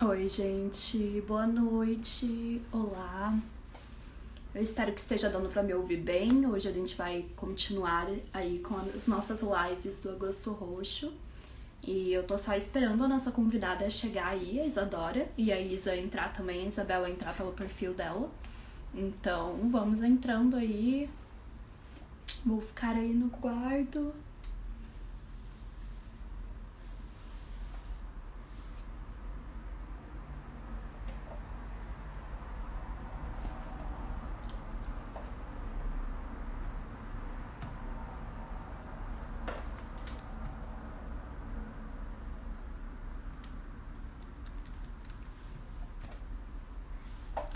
Oi, gente, boa noite, olá. Eu espero que esteja dando para me ouvir bem. Hoje a gente vai continuar aí com as nossas lives do Agosto Roxo. E eu tô só esperando a nossa convidada chegar aí, a Isadora, e a Isa entrar também, a Isabela entrar pelo perfil dela. Então, vamos entrando aí. Vou ficar aí no quarto.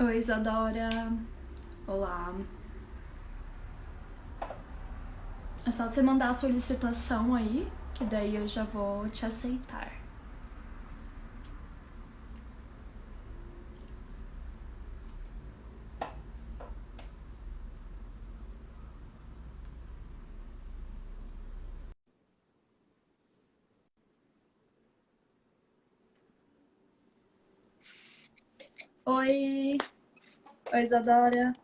Oi, Isadora. Olá. É só você mandar a solicitação aí, que daí eu já vou te aceitar. Oi! Oi, Isadora.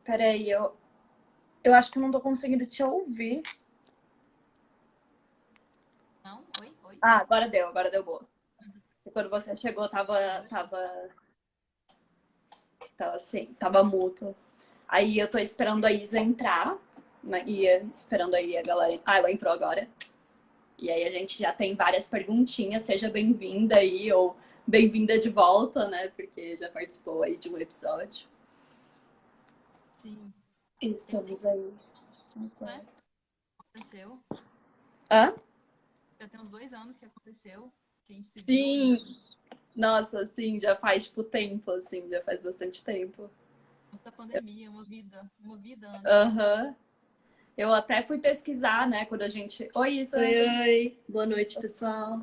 Peraí, eu acho que eu não tô conseguindo te ouvir. Não? Oi? Oi? Ah, agora deu boa. E quando você chegou, tava assim, tava mútuo. Aí eu tô esperando a Isa entrar, ia esperando aí a galera. Ah, ela entrou agora. E aí a gente já tem várias perguntinhas. Seja bem-vinda aí, ou bem-vinda de volta, né? Porque já participou aí de um episódio. Sim. Tem tempo, Estamos aí. né? Aconteceu. Hã? Já tem uns 2 anos que aconteceu, que a gente se viu Sim! e Nossa, assim, já faz, tipo, tempo, assim, já faz bastante tempo. antes da pandemia, uma vida antes. Aham. Eu até fui pesquisar, né, quando a gente... Oi, Isa. Oi, oi. Boa noite, pessoal.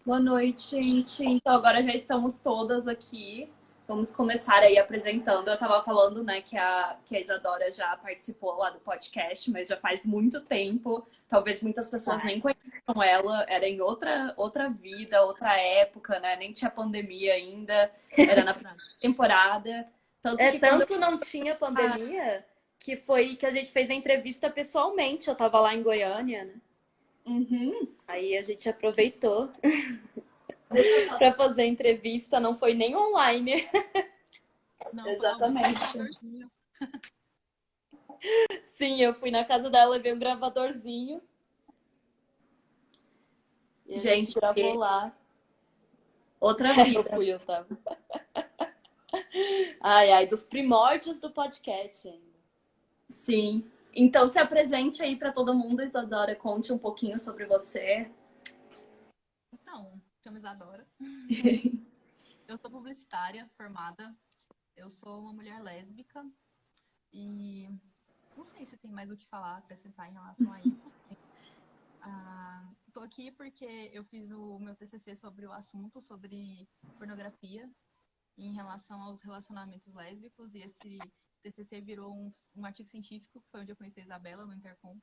Boa noite, gente. Então, agora já estamos todas aqui. Vamos começar aí apresentando. Eu tava falando, né, que a Isadora já participou lá do podcast, mas já faz muito tempo. Talvez muitas pessoas nem conheçam ela. Era em outra vida, outra época, né? Nem tinha pandemia ainda. Era na primeira Verdade. temporada. Tanto É, que quando... tanto não tinha pandemia que foi que a gente fez a entrevista pessoalmente. Eu tava lá em Goiânia, né? Uhum. Aí a gente aproveitou Deixa eu só... pra fazer a entrevista, não foi nem online. Não, foi ao vivo com o Exatamente. gravadorzinho. Sim, eu fui na casa dela, levei um gravadorzinho e a gente Gente, gravou lá. outra Eu vida. fui, eu tava. Ai, ai, dos primórdios do podcast ainda. Sim. Então se apresente aí para todo mundo, Isadora. Conte um pouquinho sobre você. Então, chamo Isadora. Eu sou publicitária formada. Eu sou uma mulher lésbica e não sei se tem mais o que falar, acrescentar em relação a isso. Tô aqui porque eu fiz o meu TCC sobre o assunto, sobre pornografia, em relação aos relacionamentos lésbicos, e esse TCC virou um artigo científico, que foi onde eu conheci a Isabela, no Intercom.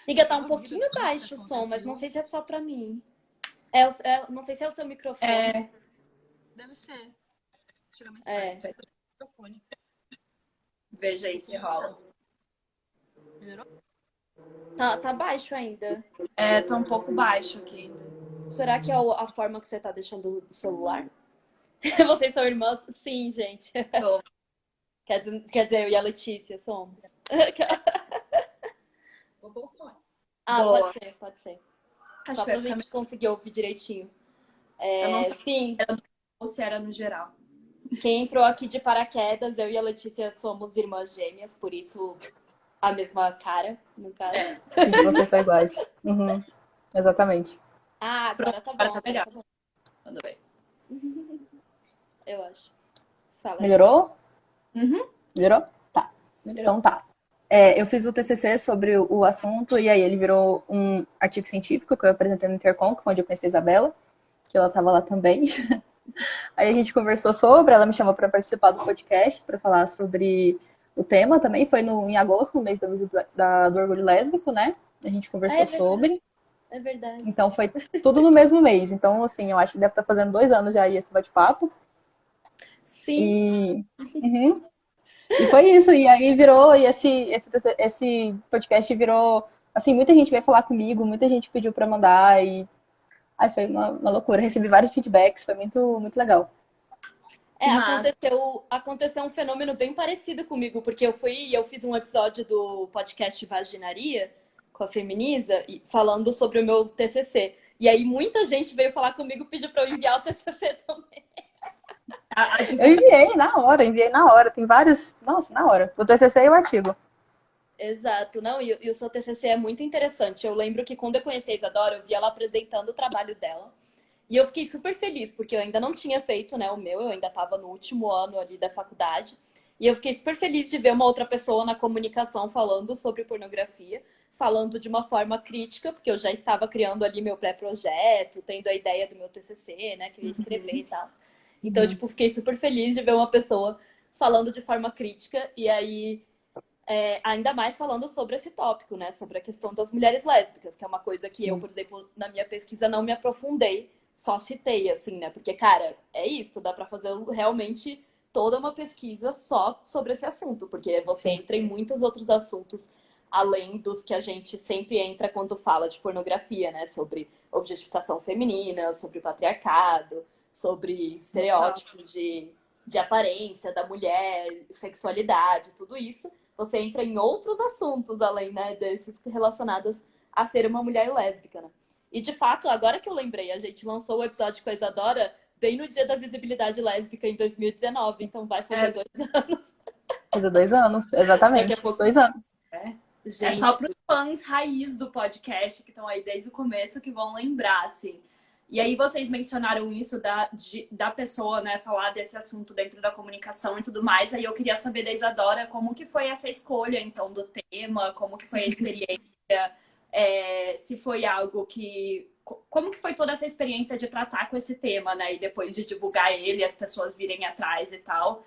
Amiga, tá um Promovida pouquinho depois que baixo o som, mas não aconteceu. sei se é só pra mim. Não sei se é o seu microfone. É, Deve ser. Chega mais perto. É, Acho que eu tô com o microfone. veja aí se rola. Melhorou? tá baixo ainda. É, tá um pouco baixo aqui. Será que é a forma que você tá deixando o celular? Vocês são irmãs? Sim, gente. Tô. Quer dizer, eu e a Letícia somos. Vou pôr o fone. Ah, pode Boa. ser, pode ser. Acho Só que vai pra ficar gente melhor. conseguir ouvir direitinho. Eu não sei Sim, se era no geral. quem entrou aqui de paraquedas, eu e a Letícia somos irmãs gêmeas, por isso a mesma cara, no caso. É. Sim, vocês são iguais. Uhum, exatamente. Ah, agora tá Agora bom, tá agora melhor. tá bom. Tudo bem. Eu acho. Fala aí. Melhorou? Uhum. Melhorou? Tá. Melhorou. Então tá. Eu fiz o TCC sobre o assunto e aí ele virou um artigo científico que eu apresentei no Intercom, que foi onde eu conheci a Isabela, que ela tava lá também. Aí a gente conversou sobre, ela me chamou para participar do podcast, para falar sobre o tema também. Foi em agosto, no mês do Orgulho Lésbico, né? A gente conversou É verdade. sobre. É verdade. Então foi tudo no mesmo mês. Então, assim, eu acho que deve estar fazendo 2 anos já aí esse bate-papo. Sim. E, uhum. E foi isso. E aí virou, e esse podcast virou, assim, muita gente veio falar comigo, muita gente pediu pra mandar. E aí foi uma loucura. Recebi vários feedbacks, foi muito, muito legal. É, Que massa. aconteceu um fenômeno bem parecido comigo, porque eu fiz um episódio do podcast Vaginaria com a Feminiza, falando sobre o meu TCC. E aí muita gente veio falar comigo, pediu para eu enviar o TCC também. Eu enviei na hora. Tem vários, nossa, na hora. O TCC e o artigo. Exato, não, e o seu TCC é muito interessante. Eu lembro que quando eu conheci a Isadora, eu vi ela apresentando o trabalho dela. E eu fiquei super feliz, porque eu ainda não tinha feito, né, o meu, eu ainda estava no último ano ali da faculdade. E eu fiquei super feliz de ver uma outra pessoa na comunicação falando sobre pornografia, falando de uma forma crítica, porque eu já estava criando ali meu pré-projeto, tendo a ideia do meu TCC, né, que eu ia escrever e tal. Então, tipo, fiquei super feliz de ver uma pessoa falando de forma crítica e aí ainda mais falando sobre esse tópico, né? Sobre a questão das mulheres lésbicas, que é uma coisa que eu, por exemplo, na minha pesquisa não me aprofundei, só citei, assim, né? Porque, cara, é isso, dá pra fazer realmente toda uma pesquisa só sobre esse assunto, porque você Sim. entra em muitos outros assuntos além dos que a gente sempre entra quando fala de pornografia, né? Sobre objetificação feminina, sobre patriarcado, sobre estereótipos de aparência da mulher, sexualidade, tudo isso. Você entra em outros assuntos além, né, desses relacionados a ser uma mulher lésbica, né? E de fato, agora que eu lembrei, a gente lançou o episódio com a Isadora bem no dia da visibilidade lésbica em 2019, então vai fazer 2 anos. Fazer 2 anos, Daqui a exatamente. pouco. 2 anos. É só Gente, para os fãs raiz do podcast que estão aí desde o começo que vão lembrar, assim. E aí vocês mencionaram isso da pessoa, né, falar desse assunto dentro da comunicação e tudo mais. Aí eu queria saber da Isadora como que foi essa escolha, então, do tema, como que foi a experiência, se foi algo que... Como que foi toda essa experiência de tratar com esse tema, né? E depois de divulgar ele, as pessoas virem atrás e tal.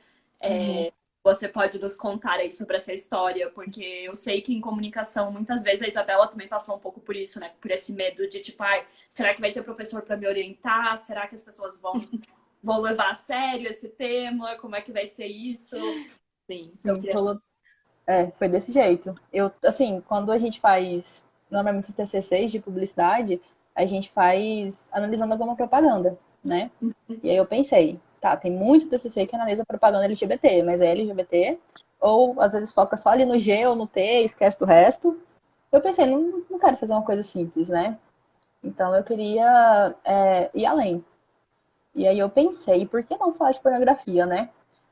Você pode nos contar aí sobre essa história, porque eu sei que em comunicação, muitas vezes a Isabela também passou um pouco por isso, né? Por esse medo de, tipo, ai, será que vai ter professor para me orientar? Será que as pessoas vão levar a sério esse tema? Como é que vai ser isso? sim. Sim, foi desse jeito. Eu, assim, quando a gente faz, normalmente os TCCs de publicidade, a gente faz analisando alguma propaganda, né? E aí eu pensei, tá, tem muito TCC que analisa propaganda LGBT, mas é LGBT, ou às vezes foca só ali no G ou no T, esquece do resto. Eu pensei, não quero fazer uma coisa simples, né? Então eu queria ir além. E aí eu pensei, por que não falar de pornografia, né?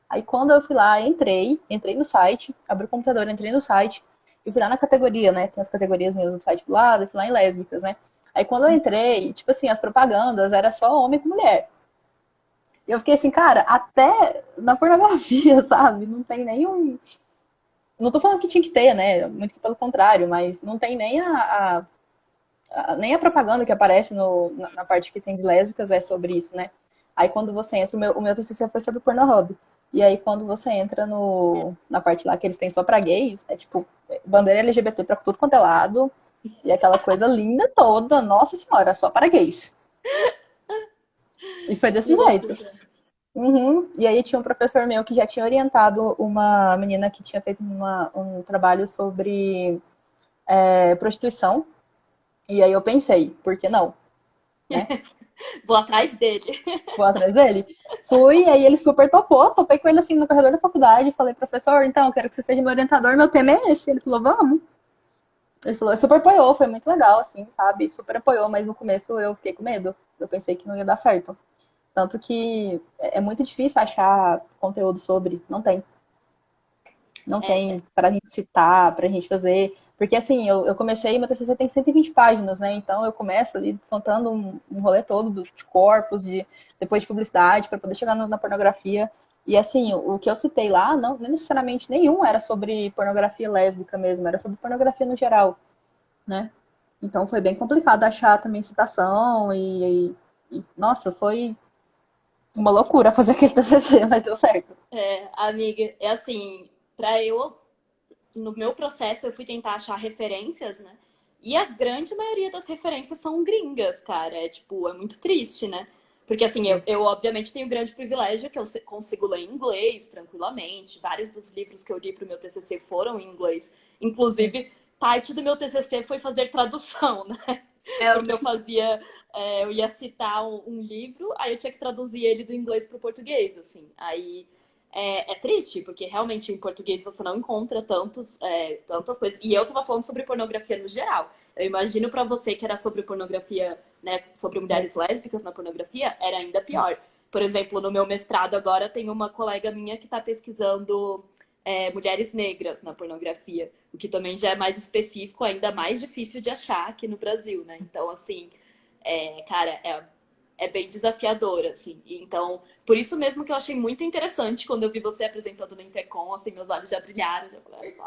Aí quando eu fui lá, entrei no site, abri o computador, entrei no site, e fui lá na categoria, né? Tem as categorias do site do lado, e fui lá em lésbicas, né? Aí quando eu entrei, tipo assim, as propagandas era só homem com mulher. E eu fiquei assim, cara, até na pornografia, sabe? Não tem nenhum. Não tô falando que tinha que ter, né? Muito que pelo contrário, mas não tem nem nem a propaganda que aparece na parte que tem de lésbicas é sobre isso, né? Aí quando você entra, o meu TCC foi sobre Pornhub. E aí quando você entra na parte lá que eles têm só pra gays, é tipo bandeira LGBT pra tudo quanto é lado. E aquela coisa linda toda, nossa senhora, só para gays. E foi desse jeito. Uhum. E aí tinha um professor meu que já tinha orientado uma menina que tinha feito um trabalho sobre prostituição. E aí eu pensei, por que não? Né? Vou atrás dele. Vou atrás dele. Fui, e aí ele super topei com ele assim no corredor da faculdade. Falei, professor, então, eu quero que você seja meu orientador, meu tema é esse. Ele falou, vamos. Ele falou, super apoiou, foi muito legal, assim, sabe? Super apoiou, mas no começo eu fiquei com medo. Eu pensei que não ia dar certo. Tanto que é muito difícil achar conteúdo sobre. Não tem. Não tem pra gente citar, pra gente fazer. Porque assim, eu comecei, meu TCC tem 120 páginas, né? Então eu começo ali contando um rolê todo de corpos, depois de publicidade, para poder chegar na pornografia. E assim, o que eu citei lá, não necessariamente nenhum era sobre pornografia lésbica mesmo, era sobre pornografia no geral, né? Então foi bem complicado achar também citação nossa, foi uma loucura fazer aquele TCC, mas deu certo. Amiga, é assim, no meu processo eu fui tentar achar referências, né? E a grande maioria das referências são gringas, cara. É tipo, é muito triste, né? Porque assim, eu obviamente tenho o grande privilégio que eu consigo ler em inglês tranquilamente. Vários dos livros que eu li pro meu TCC foram em inglês. Inclusive, parte do meu TCC foi fazer tradução, né? Porque eu ia citar um livro, aí eu tinha que traduzir ele do inglês pro português, assim. Aí é triste, porque realmente em português você não encontra tantas coisas. E eu tava falando sobre pornografia no geral. Eu imagino pra você que era sobre pornografia, né, sobre mulheres lésbicas na pornografia, era ainda pior. Por exemplo, no meu mestrado agora tem uma colega minha que tá pesquisando mulheres negras na pornografia, o que também já é mais específico, ainda mais difícil de achar aqui no Brasil, né? Então, assim, cara, é bem desafiador, assim. E então, por isso mesmo que eu achei muito interessante quando eu vi você apresentando no Intercom, assim, meus olhos já brilharam, já falei,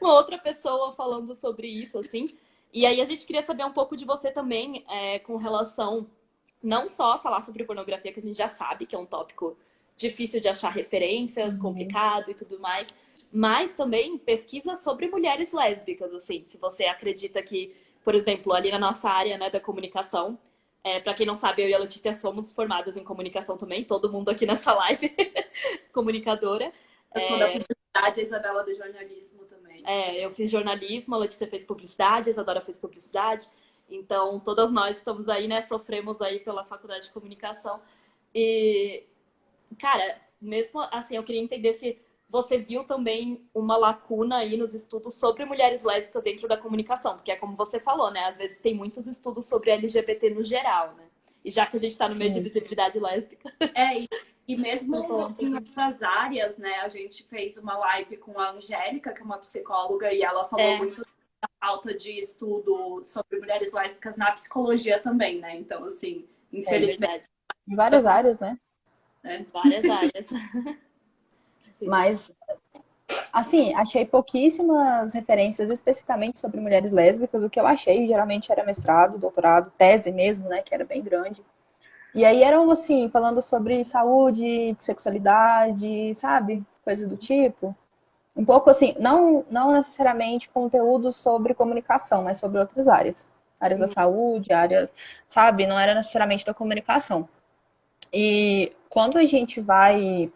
uma outra pessoa falando sobre isso, assim. E aí a gente queria saber um pouco de você também, com relação, não só a falar sobre pornografia, que a gente já sabe que é um tópico difícil de achar referências, complicado e tudo mais, mas também pesquisa sobre mulheres lésbicas, assim, se você acredita que, por exemplo, ali na nossa área, né, da comunicação, para quem não sabe, eu e a Letícia somos formadas em comunicação também, todo mundo aqui nessa live comunicadora. Eu sou da publicidade, a Isabela do jornalismo também. Eu fiz jornalismo, a Letícia fez publicidade, a Isadora fez publicidade. Então, todas nós estamos aí, né? Sofremos aí pela faculdade de comunicação. E, cara, mesmo assim, eu queria entender se você viu também uma lacuna aí nos estudos sobre mulheres lésbicas dentro da comunicação. Porque é como você falou, né? Às vezes tem muitos estudos sobre LGBT no geral, né? E já que a gente está no mês de visibilidade lésbica. E mesmo em outras áreas, né? A gente fez uma live com a Angélica, que é uma psicóloga, e ela falou muito da falta de estudo sobre mulheres lésbicas na psicologia também, né? Então, assim, infelizmente. Em várias áreas, né? Várias áreas. Mas, assim, achei pouquíssimas referências especificamente sobre mulheres lésbicas. O que eu achei geralmente era mestrado, doutorado, tese mesmo, né? Que era bem grande. E aí eram, assim, falando sobre saúde, sexualidade, sabe? Coisas do tipo. Um pouco assim, não necessariamente conteúdo sobre comunicação, mas sobre outras áreas. Áreas da saúde, áreas, sabe? Não era necessariamente da comunicação. E quando a gente vai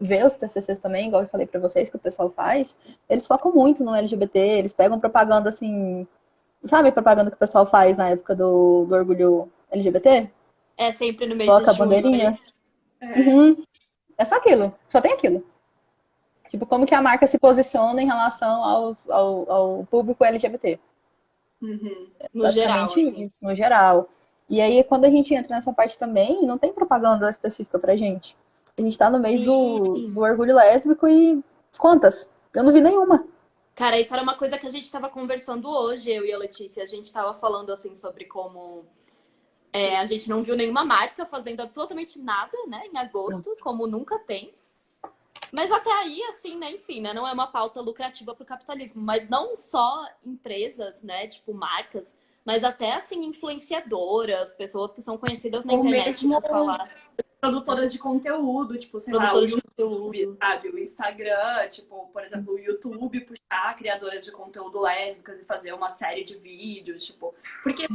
ver os TCCs também, igual eu falei pra vocês, que o pessoal faz, eles focam muito no LGBT, eles pegam propaganda assim, sabe a propaganda que o pessoal faz na época do orgulho LGBT? Sempre no mês Coloca de junho. a bandeirinha. É só aquilo, só tem aquilo. Tipo, como que a marca se posiciona em relação ao público LGBT. No geral, assim. Isso, no geral. E aí, quando a gente entra nessa parte também, não tem propaganda específica pra gente. A gente tá no mês do orgulho lésbico e quantas? Eu não vi nenhuma. Cara, isso era uma coisa que a gente tava conversando hoje, eu e a Letícia. A gente tava falando, assim, sobre como a gente não viu nenhuma marca fazendo absolutamente nada, né, em agosto, como nunca tem. Mas até aí, assim, né, enfim, né, não é uma pauta lucrativa pro capitalismo, mas não só empresas, né, tipo marcas, mas até, assim, influenciadoras, pessoas que são conhecidas na internet mesmo por falar. Produtoras de conteúdo, tipo, sei lá, o YouTube, sabe? O Instagram, tipo, por exemplo, o YouTube puxar criadoras de conteúdo lésbicas e fazer uma série de vídeos, tipo, porque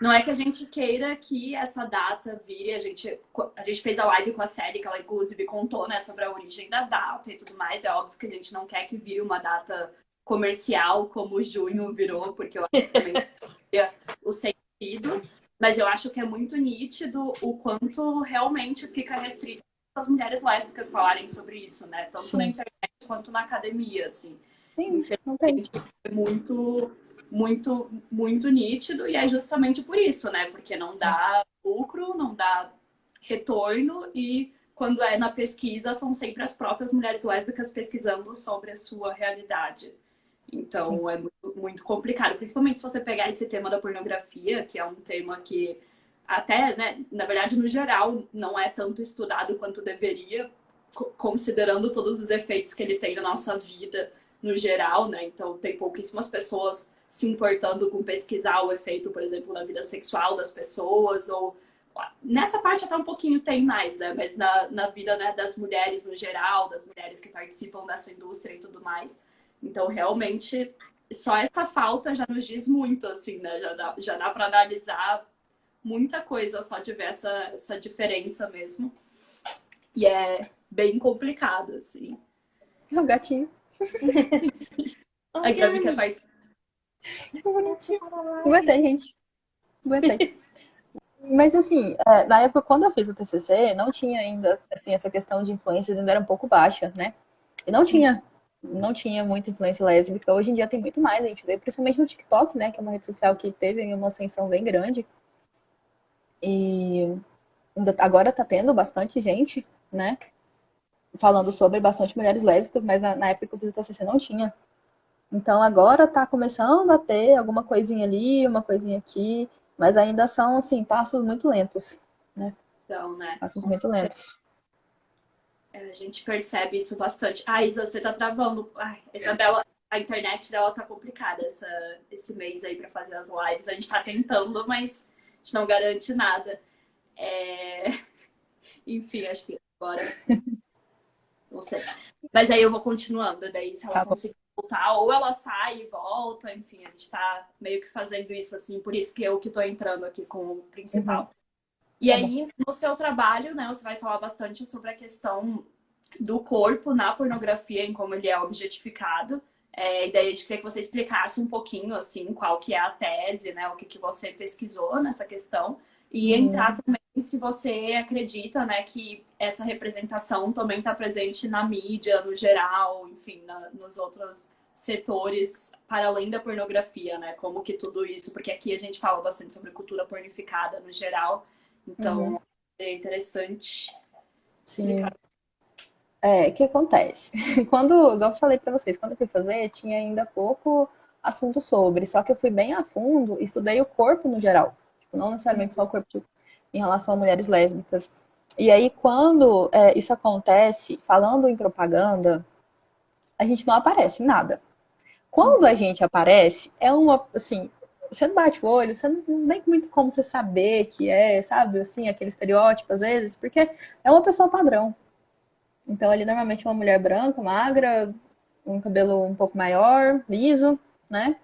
não é que a gente queira que essa data vire, a gente fez a live com a série, que ela inclusive contou, né, sobre a origem da data e tudo mais, é óbvio que a gente não quer que vire uma data comercial como junho virou, porque eu acho que também é o sentido. Mas eu acho que é muito nítido o quanto realmente fica restrito as mulheres lésbicas falarem sobre isso, né? Tanto na internet quanto na academia, assim. Sim, não tem. É muito, muito, muito nítido e é justamente por isso, né? Porque não dá lucro, não dá retorno e quando é na pesquisa são sempre as próprias mulheres lésbicas pesquisando sobre a sua realidade. Então é muito, muito complicado, principalmente se você pegar esse tema da pornografia, que é um tema que até, né, na verdade, no geral, não é tanto estudado quanto deveria, considerando todos os efeitos que ele tem na nossa vida no geral, né? Então tem pouquíssimas pessoas se importando com pesquisar o efeito, por exemplo, na vida sexual das pessoas, ou nessa parte até um pouquinho tem mais, né? Mas na vida, né, das mulheres no geral, das mulheres que participam dessa indústria e tudo mais. Então, realmente, só essa falta já nos diz muito, assim, né? Já dá para analisar muita coisa só de ver essa diferença mesmo. E é bem complicado, assim. É um gatinho. A Oi, Gabi quer Anne. participar. Que bonitinho. Aguentei, gente. Aguentei. Mas assim, na época quando eu fiz o TCC, não tinha ainda, assim, essa questão de influência ainda era um pouco baixa, né? E não tinha muita influência lésbica. Hoje em dia tem muito mais, a gente vê, principalmente no TikTok, né? Que é uma rede social que teve uma ascensão bem grande. E agora tá tendo bastante gente, né? Falando sobre bastante mulheres lésbicas, mas na época que eu fiz o TCC não tinha. Então agora tá começando a ter alguma coisinha ali, uma coisinha aqui, mas ainda são, assim, passos muito lentos, né? Então, né? Passos muito lentos. A gente percebe isso bastante. Ah, Isa, você tá travando. Ai, Isabela, a internet dela tá complicada esse mês aí pra fazer as lives. A gente tá tentando, mas a gente não garante nada. É... Enfim, acho que agora. Não sei. Mas aí eu vou continuando. Daí, se ela Tá bom. conseguir voltar, ou ela sai e volta. Enfim, a gente tá meio que fazendo isso assim. Por isso que eu que tô entrando aqui com o principal. E Tá bom. aí, no seu trabalho, né, você vai falar bastante sobre a questão do corpo na pornografia, em como ele é objetificado. E daí a gente queria que você explicasse um pouquinho, assim, qual que é a tese, né, o que você pesquisou nessa questão. E entrar também se você acredita, né, que essa representação também está presente na mídia, no geral, enfim, nos outros setores para além da pornografia, né? Como que tudo isso, porque aqui a gente fala bastante sobre cultura pornificada no geral, então é interessante Sim. explicar. O que acontece? Igual eu falei pra vocês, quando eu fui fazer, tinha ainda pouco assunto sobre, só que eu fui bem a fundo e estudei o corpo no geral. Tipo, não necessariamente só o corpo em relação a mulheres lésbicas. E aí, quando isso acontece, falando em propaganda, a gente não aparece em nada. Quando a gente aparece, é uma, assim, você não bate o olho, você não tem muito como você saber que é, sabe, assim, aquele estereótipo às vezes, porque é uma pessoa padrão. Então, ali normalmente uma mulher branca, magra, um cabelo um pouco maior, liso, né?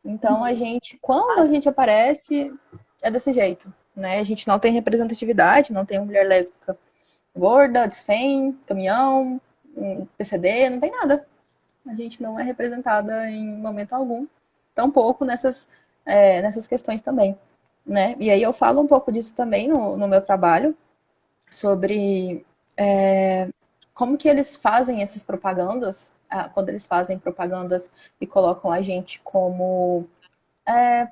Então, quando a gente aparece, é desse jeito, né? A gente não tem representatividade, não tem uma mulher lésbica gorda, desfém, caminhão, PCD, não tem nada. A gente não é representada em momento algum, tampouco nessas questões também, né? E aí eu falo um pouco disso também no meu trabalho, sobre como que eles fazem essas propagandas, quando eles fazem propagandas e colocam a gente como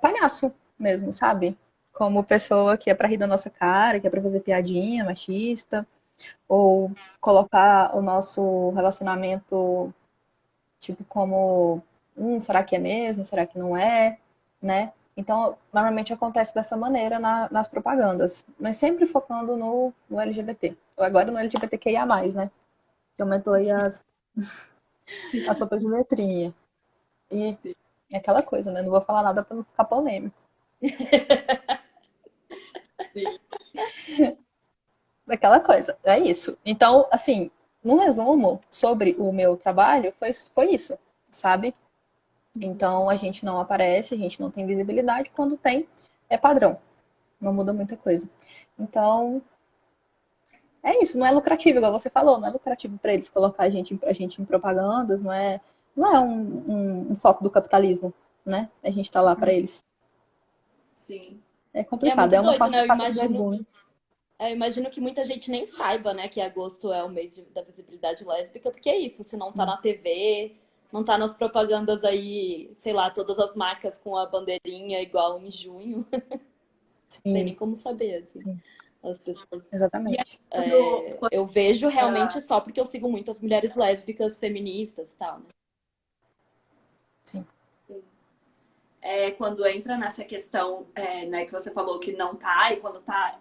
palhaço mesmo, sabe? Como pessoa que é pra rir da nossa cara, que é pra fazer piadinha machista, ou colocar o nosso relacionamento tipo como, será que é mesmo? Será que não é? Né? Então, normalmente acontece dessa maneira nas propagandas, mas sempre focando no LGBT. Ou agora no LGBTQIA+, né? Que aumentou aí a sopa de letrinha. E é aquela coisa, né? Não vou falar nada pra não ficar polêmico. Sim. Daquela coisa. É isso. Então, assim, num resumo sobre o meu trabalho, foi isso, sabe? Então, a gente não aparece, a gente não tem visibilidade. Quando tem, é padrão. Não muda muita coisa. Então, é isso. Não é lucrativo, igual você falou. Não é lucrativo para eles colocar a gente em propagandas. Não é um foco do capitalismo, né? A gente tá lá para eles. Sim. É E é complicado. muito É uma doido, né? faca de dois gumes. Eu imagino que muita gente nem saiba, né, que agosto é o mês da visibilidade lésbica, porque é isso, se não tá na TV, não tá nas propagandas aí, sei lá, todas as marcas com a bandeirinha igual em junho, não tem nem Sim, como saber, assim. sim, As pessoas. E aí, exatamente. quando Eu vejo entra, realmente só porque eu sigo muitas mulheres lésbicas, feministas e tal, né? Sim. quando entra nessa questão, né, que você falou que não tá, e quando tá,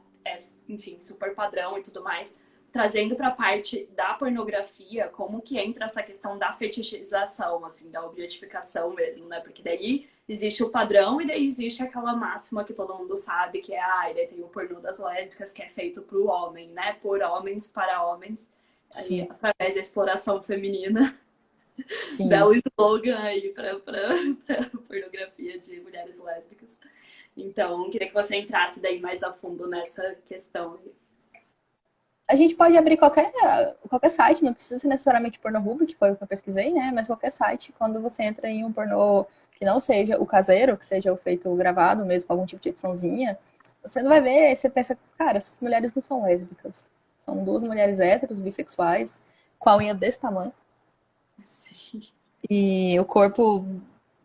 enfim, super padrão e tudo mais, trazendo para a parte da pornografia, como que entra essa questão da fetichização, assim, da objetificação mesmo, né? Porque daí existe o padrão e daí existe aquela máxima que todo mundo sabe, que é, daí tem o pornô das lésbicas, que é feito pro homem, né? Por homens, para homens, aí, Sim. através da exploração feminina. Sim. Belo slogan aí para pornografia de mulheres lésbicas. Então, queria que você entrasse daí mais a fundo nessa questão. A gente pode abrir qualquer site, não precisa ser necessariamente Pornhub, que foi o que eu pesquisei, né? Mas qualquer site, quando você entra em um pornô que não seja o caseiro, que seja o feito gravado, mesmo com algum tipo de ediçãozinha, você não vai ver, você pensa, cara, essas mulheres não são lésbicas. São duas mulheres héteros, bissexuais, com a unha desse tamanho. Sim. E o corpo,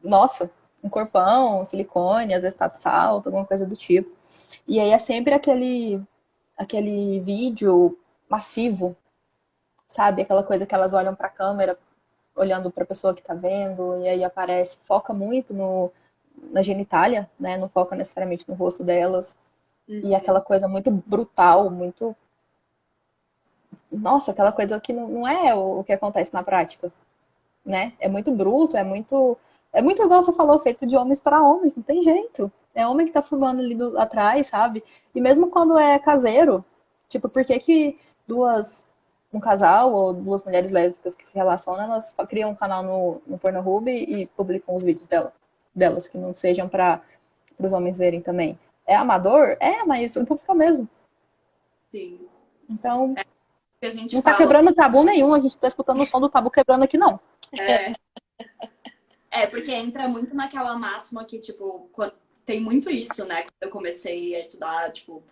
nossa, um corpão, silicone, às vezes tá de salto, alguma coisa do tipo. E aí é sempre aquele vídeo massivo, sabe? Aquela coisa que elas olham para a câmera, olhando para a pessoa que está vendo, e aí aparece, foca muito na genitália, né? Não foca necessariamente no rosto delas. E aquela coisa muito brutal, muito. Nossa, aquela coisa que não é o que acontece na prática, né? É muito bruto, é muito. É muito igual você falou, feito de homens para homens, não tem jeito. É homem que tá filmando ali atrás, sabe? E mesmo quando é caseiro, tipo, por que que um casal ou duas mulheres lésbicas que se relacionam, elas criam um canal no Pornhub e publicam os vídeos delas, que não sejam para os homens verem também. É amador? É, mas o público é o mesmo. Sim. Então, Que a gente não tá fala... quebrando tabu nenhum, a gente tá escutando o som do tabu quebrando aqui, não. Porque entra muito naquela máxima que, tipo, tem muito isso, né? Quando eu comecei a estudar, tipo,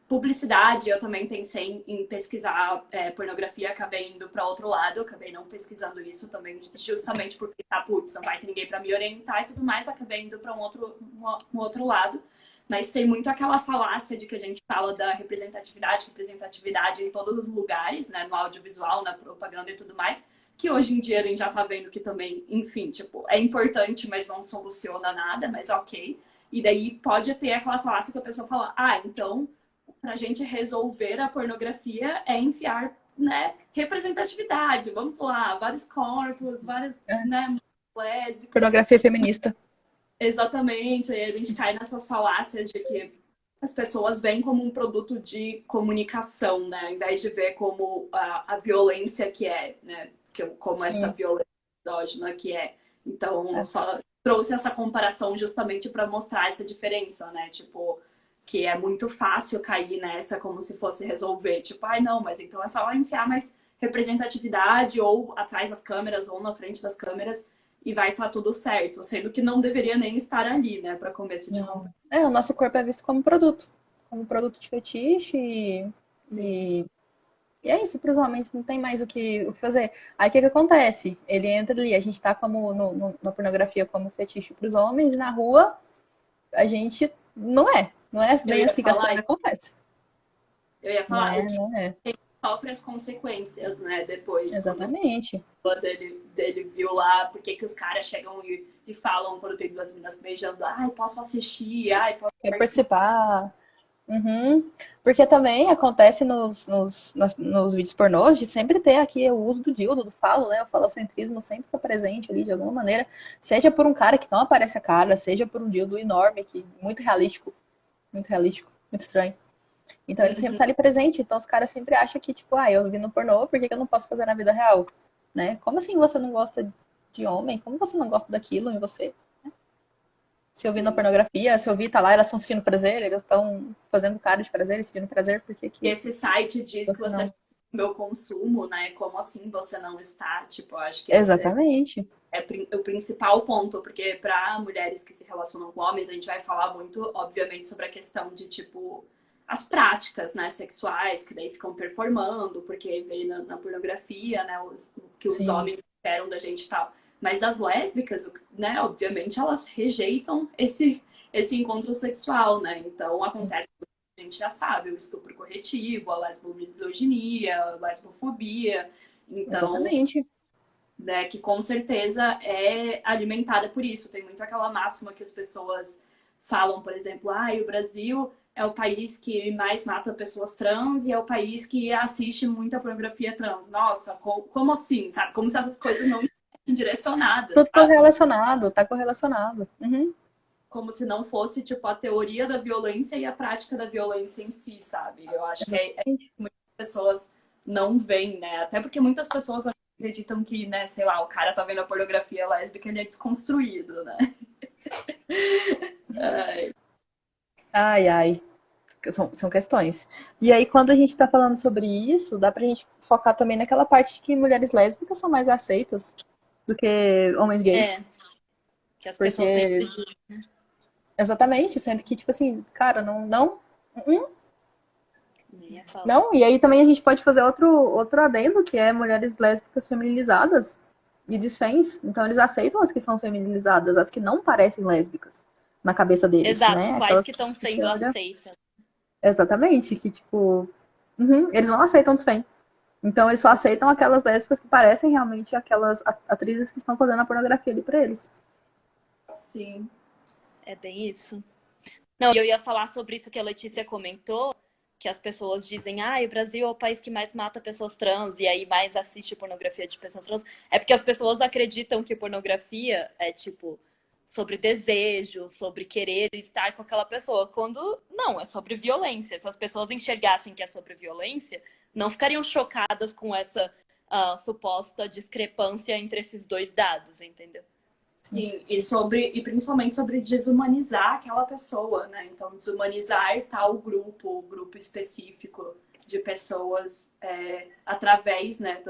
publicidade, eu também pensei em pesquisar pornografia, acabei indo para outro lado, acabei não pesquisando isso também, justamente porque, tá, putz, não vai ter ninguém para me orientar e tudo mais, acabei indo para um outro lado. Mas tem muito aquela falácia de que a gente fala da representatividade em todos os lugares, né? No audiovisual, na propaganda e tudo mais, que hoje em dia a gente já tá vendo que também, enfim, tipo, é importante, mas não soluciona nada, mas ok. E daí pode ter aquela falácia que a pessoa fala, então, pra gente resolver a pornografia é enfiar, né, representatividade. Vamos lá, vários corpos, várias, né, lésbicas. Pornografia feminista. Exatamente, aí a gente cai nessas falácias de que as pessoas veem como um produto de comunicação, né? Ao invés de ver como a violência que é, né? Como Sim. essa violência misógina que é. Então, só trouxe essa comparação justamente para mostrar essa diferença, né? Tipo, que é muito fácil cair nessa como se fosse resolver. Tipo, não, mas então é só enfiar mais representatividade ou atrás das câmeras ou na frente das câmeras e vai estar tudo certo, sendo que não deveria nem estar ali, né, para começo de conversa. O nosso corpo é visto como produto de fetiche e é isso para os homens, não tem mais o que fazer. Aí o que acontece? Ele entra ali, a gente tá como na pornografia como fetiche para os homens e na rua a gente não é bem assim que as coisas acontecem. Eu ia falar, não é. Sofre as consequências, né, depois. Exatamente. Quando dele viu lá, porque que os caras chegam e falam quando tem duas meninas beijando, posso assistir, posso Quero participar. Porque também acontece nos vídeos pornôs de sempre ter aqui o uso do dildo, do falo, né? O falocentrismo sempre está presente ali de alguma maneira, seja por um cara que não aparece a cara, seja por um dildo enorme, muito realístico, muito estranho. Então ele sempre tá ali presente, então os caras sempre acham que, tipo, eu vi no pornô, por que eu não posso fazer na vida real? Né? Como assim você não gosta de homem? Como você não gosta daquilo em você? Se eu vi na pornografia, se eu vi, tá lá, elas estão sentindo prazer, eles estão fazendo cara de prazer, sentindo prazer, porque que... Esse site diz que você meu consumo, né? Como assim você não está? Tipo, acho que exatamente. É o principal ponto, porque para mulheres que se relacionam com homens, a gente vai falar muito, obviamente, sobre a questão de, tipo, as práticas, né, sexuais, que daí ficam performando, porque veio na pornografia, né, o que os homens esperam da gente e tal. Mas as lésbicas, né, obviamente, elas rejeitam esse encontro sexual, né? Então, acontece, a gente já sabe, o estupro corretivo, a lesbomisoginia, a lesbofobia. Então, exatamente. Né, que com certeza é alimentada por isso. Tem muito aquela máxima que as pessoas falam, por exemplo, o Brasil é o país que mais mata pessoas trans e é o país que assiste muita pornografia trans. Nossa, como assim? Sabe? Como se essas coisas não fossem direcionadas. Tudo correlacionado, tá correlacionado. Como se não fosse, tipo, a teoria da violência e a prática da violência em si, sabe? Eu acho que muitas pessoas não veem, né? Até porque muitas pessoas acreditam que, né, sei lá, o cara tá vendo a pornografia lésbica, ele é desconstruído, né? Ai. Ai, ai. São questões. E aí, quando a gente tá falando sobre isso, dá pra gente focar também naquela parte de que mulheres lésbicas são mais aceitas do que homens gays. É, que as pessoas Porque, sempre dizem. exatamente, sendo que, tipo assim, cara, Nem ia falar. não. E aí também a gente pode fazer outro adendo, que é mulheres lésbicas feminilizadas e desfens. Então, eles aceitam as que são feminilizadas, as que não parecem lésbicas na cabeça deles, Exato, né? quais Aquelas que estão que você sendo olha. aceitas. Exatamente, que tipo. Eles não aceitam desfém. Então eles só aceitam aquelas lésbicas que parecem realmente aquelas atrizes que estão fazendo a pornografia ali pra eles. Sim. É bem isso. Não, e eu ia falar sobre isso que a Letícia comentou, que as pessoas dizem, ah, o Brasil é o país que mais mata pessoas trans e aí mais assiste pornografia de pessoas trans. É porque as pessoas acreditam que pornografia é tipo sobre desejo, sobre querer estar com aquela pessoa, quando não, é sobre violência. Se as pessoas enxergassem que é sobre violência, não ficariam chocadas com essa suposta discrepância entre esses dois dados, entendeu? Sim, e principalmente sobre desumanizar aquela pessoa, né? Então, desumanizar tal grupo, o grupo específico de pessoas através, né,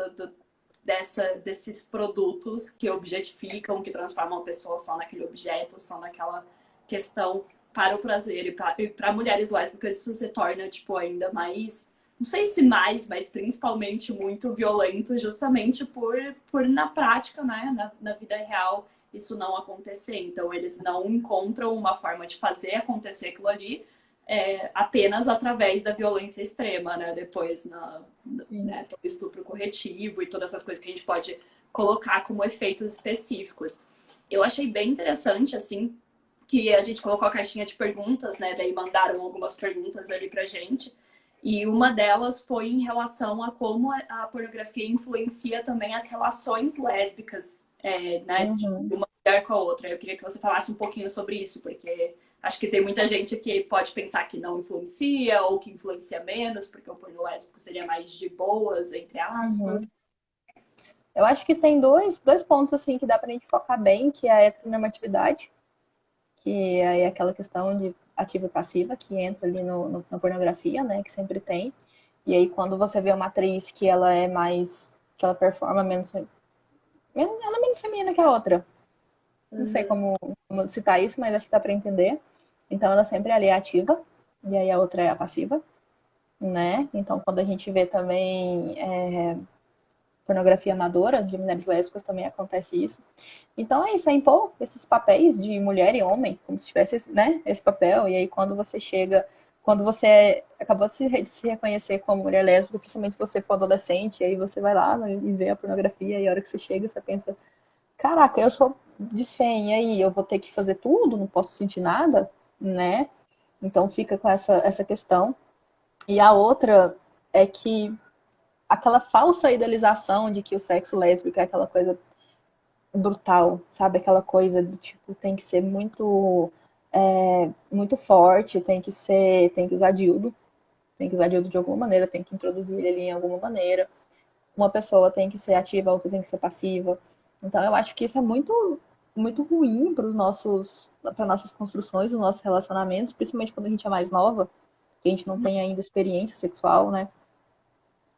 desses produtos que objetificam, que transformam a pessoa só naquele objeto, só naquela questão para o prazer. E para mulheres lésbicas isso se torna, tipo, ainda mais, não sei se mais, mas principalmente muito violento, justamente por na prática, né, na vida real, isso não acontecer. Então, eles não encontram uma forma de fazer acontecer aquilo ali apenas através da violência extrema, né? Depois, né, do estupro corretivo e todas essas coisas que a gente pode colocar como efeitos específicos. Eu achei bem interessante, assim, que a gente colocou a caixinha de perguntas, né? Daí mandaram algumas perguntas ali pra gente. E uma delas foi em relação a como a pornografia influencia também as relações lésbicas, né, de uma mulher com a outra. Eu queria que você falasse um pouquinho sobre isso, porque acho que tem muita gente que pode pensar que não influencia ou que influencia menos, porque o porno lésbico seria mais de boas, entre aspas. Eu acho que tem dois pontos assim que dá pra gente focar bem, que é a heteronormatividade, que é aquela questão de ativa e passiva que entra ali na pornografia, né, que sempre tem. E aí quando você vê uma atriz que ela é mais, que ela performa menos, ela é menos feminina que a outra. Não sei como citar isso, mas acho que dá pra entender. Então ela sempre ali é ativa, e aí a outra é a passiva, né? Então quando a gente vê também pornografia amadora de mulheres lésbicas também acontece isso. Então é isso, é impor esses papéis de mulher e homem, como se tivesse, né, esse papel. E aí quando você chega, quando você acabou de se reconhecer como mulher lésbica, principalmente se você for adolescente, e aí você vai lá e vê a pornografia, e a hora que você chega, você pensa, caraca, eu sou desfém, e aí eu vou ter que fazer tudo, não posso sentir nada, né? Então fica com essa questão. E a outra é que aquela falsa idealização de que o sexo lésbico é aquela coisa brutal, sabe? Aquela coisa do tipo, tem que ser muito forte, tem que usar dildo, de alguma maneira, tem que introduzir ele ali em alguma maneira. Uma pessoa tem que ser ativa, a outra tem que ser passiva. Então eu acho que isso é muito ruim para nossas construções, os nossos relacionamentos, principalmente quando a gente é mais nova, que a gente não tem ainda experiência sexual, né?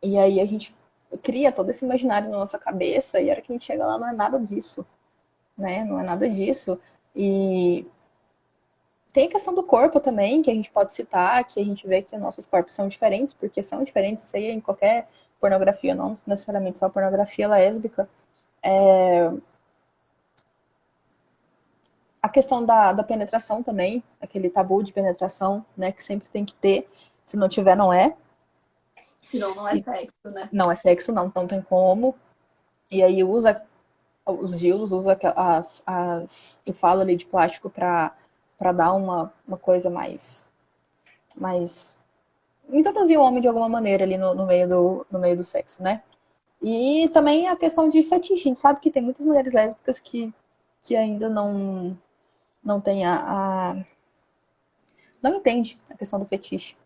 E aí a gente cria todo esse imaginário na nossa cabeça e a hora que a gente chega lá não é nada disso, né? Não é nada disso. E tem a questão do corpo também, que a gente pode citar, que a gente vê que nossos corpos são diferentes, porque são diferentes, isso aí em qualquer pornografia, não necessariamente só pornografia lésbica. A questão da penetração também, aquele tabu de penetração, né, que sempre tem que ter, se não tiver, não é. Senão não é sexo, né? Não é sexo, não, então tem como. E aí usa os dildos, usa eu falo ali de plástico para dar uma coisa mais introduzir o homem de alguma maneira ali no meio do sexo, né? E também a questão de fetiche. A gente sabe que tem muitas mulheres lésbicas que ainda não tem não entende a questão do fetiche.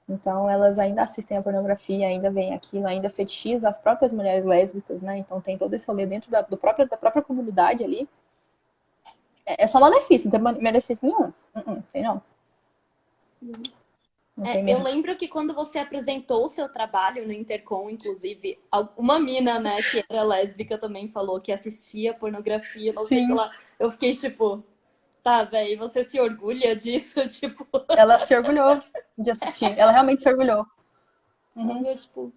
Então, elas ainda assistem a pornografia, ainda veem aquilo, ainda fetichizam as próprias mulheres lésbicas, né? Então, tem todo esse rolê dentro da própria comunidade ali. É só malefício, não tem benefício nenhum. Tem não. Não tem Eu mesmo. lembro que quando você apresentou o seu trabalho no Intercom, inclusive, uma mina, né, que era lésbica também falou que assistia pornografia, não sei o que Sim, lá. Eu fiquei tipo, tá, velho, você se orgulha disso? Tipo, ela se orgulhou de assistir. Ela realmente se orgulhou. Uhum. eu, tipo.